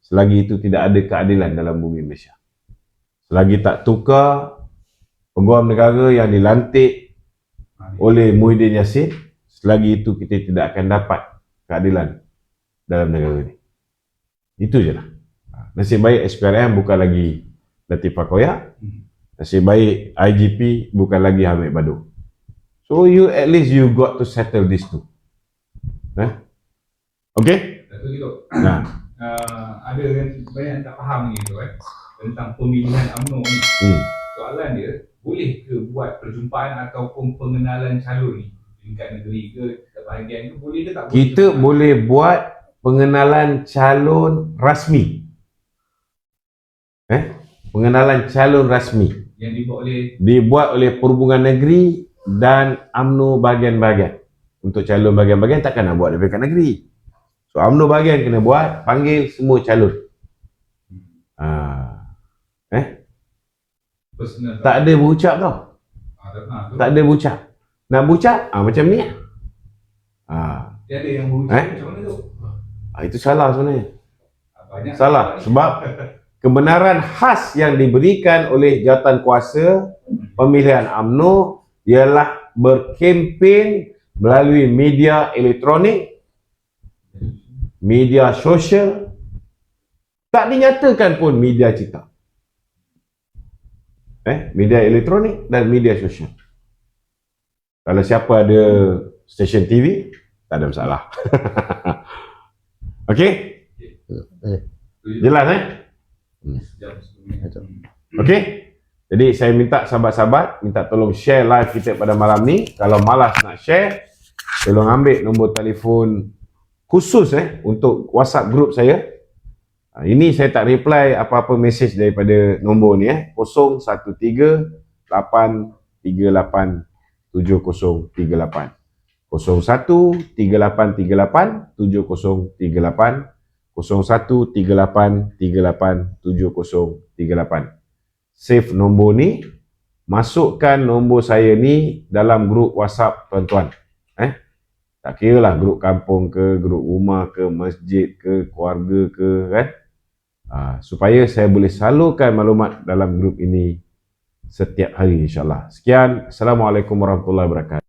selagi itu tidak ada keadilan dalam bumi Malaysia. Selagi tak tukar Penguam Negara yang dilantik oleh Muhyiddin Yassin, selagi itu kita tidak akan dapat keadilan dalam negara ini. Itu je lah. Nasib baik SPRM bukan lagi Latifah Koyak. Nasib baik IGP bukan lagi Hamid Badu. So at least you got to settle this too. Okay? Datuk gitu. Ada yang banyak tak faham ni tu tentang pemilihan UMNO ni. Soalan dia, boleh ke buat perjumpaan ataupun pengenalan calon ni tingkat negeri ke, tingkat bahagian ke, boleh ke tak boleh? Kita boleh buat pengenalan calon rasmi. Pengenalan calon rasmi Yang dibuat oleh Perhubungan Negeri dan UMNO bahagian-bahagian. Untuk calon bahagian-bahagian takkan nak buat daripada kat negeri. So UMNO bahagian kena buat, panggil semua calon. Personal. Tak ada berucap tau. Tak ada berucap. Nak berucap, macam ni lah. Dia ada yang berucap macam mana tu? Itu salah sebenarnya. Banyak. Salah. Sebab kebenaran khas yang diberikan oleh jawatan kuasa pemilihan UMNO ialah berkempen melalui media elektronik, media sosial, tak dinyatakan pun media cetak. Media elektronik dan media sosial. Kalau siapa ada stesen TV, tak ada masalah. Okey? Jelas Okey? Jadi saya minta sahabat-sahabat minta tolong share live kita pada malam ni. Kalau malas nak share, tolong ambil nombor telefon khusus untuk WhatsApp group saya. Ini saya tak reply apa-apa mesej daripada nombor ni 013-838-7038. 01-3838-7038. 01-3838-7038. Save nombor ni, masukkan nombor saya ni dalam grup WhatsApp tuan-tuan. Tak kira lah grup kampung ke, grup rumah ke, masjid ke, keluarga ke, supaya saya boleh salurkan maklumat dalam grup ini setiap hari insyaAllah. Sekian, Assalamualaikum warahmatullahi wabarakatuh.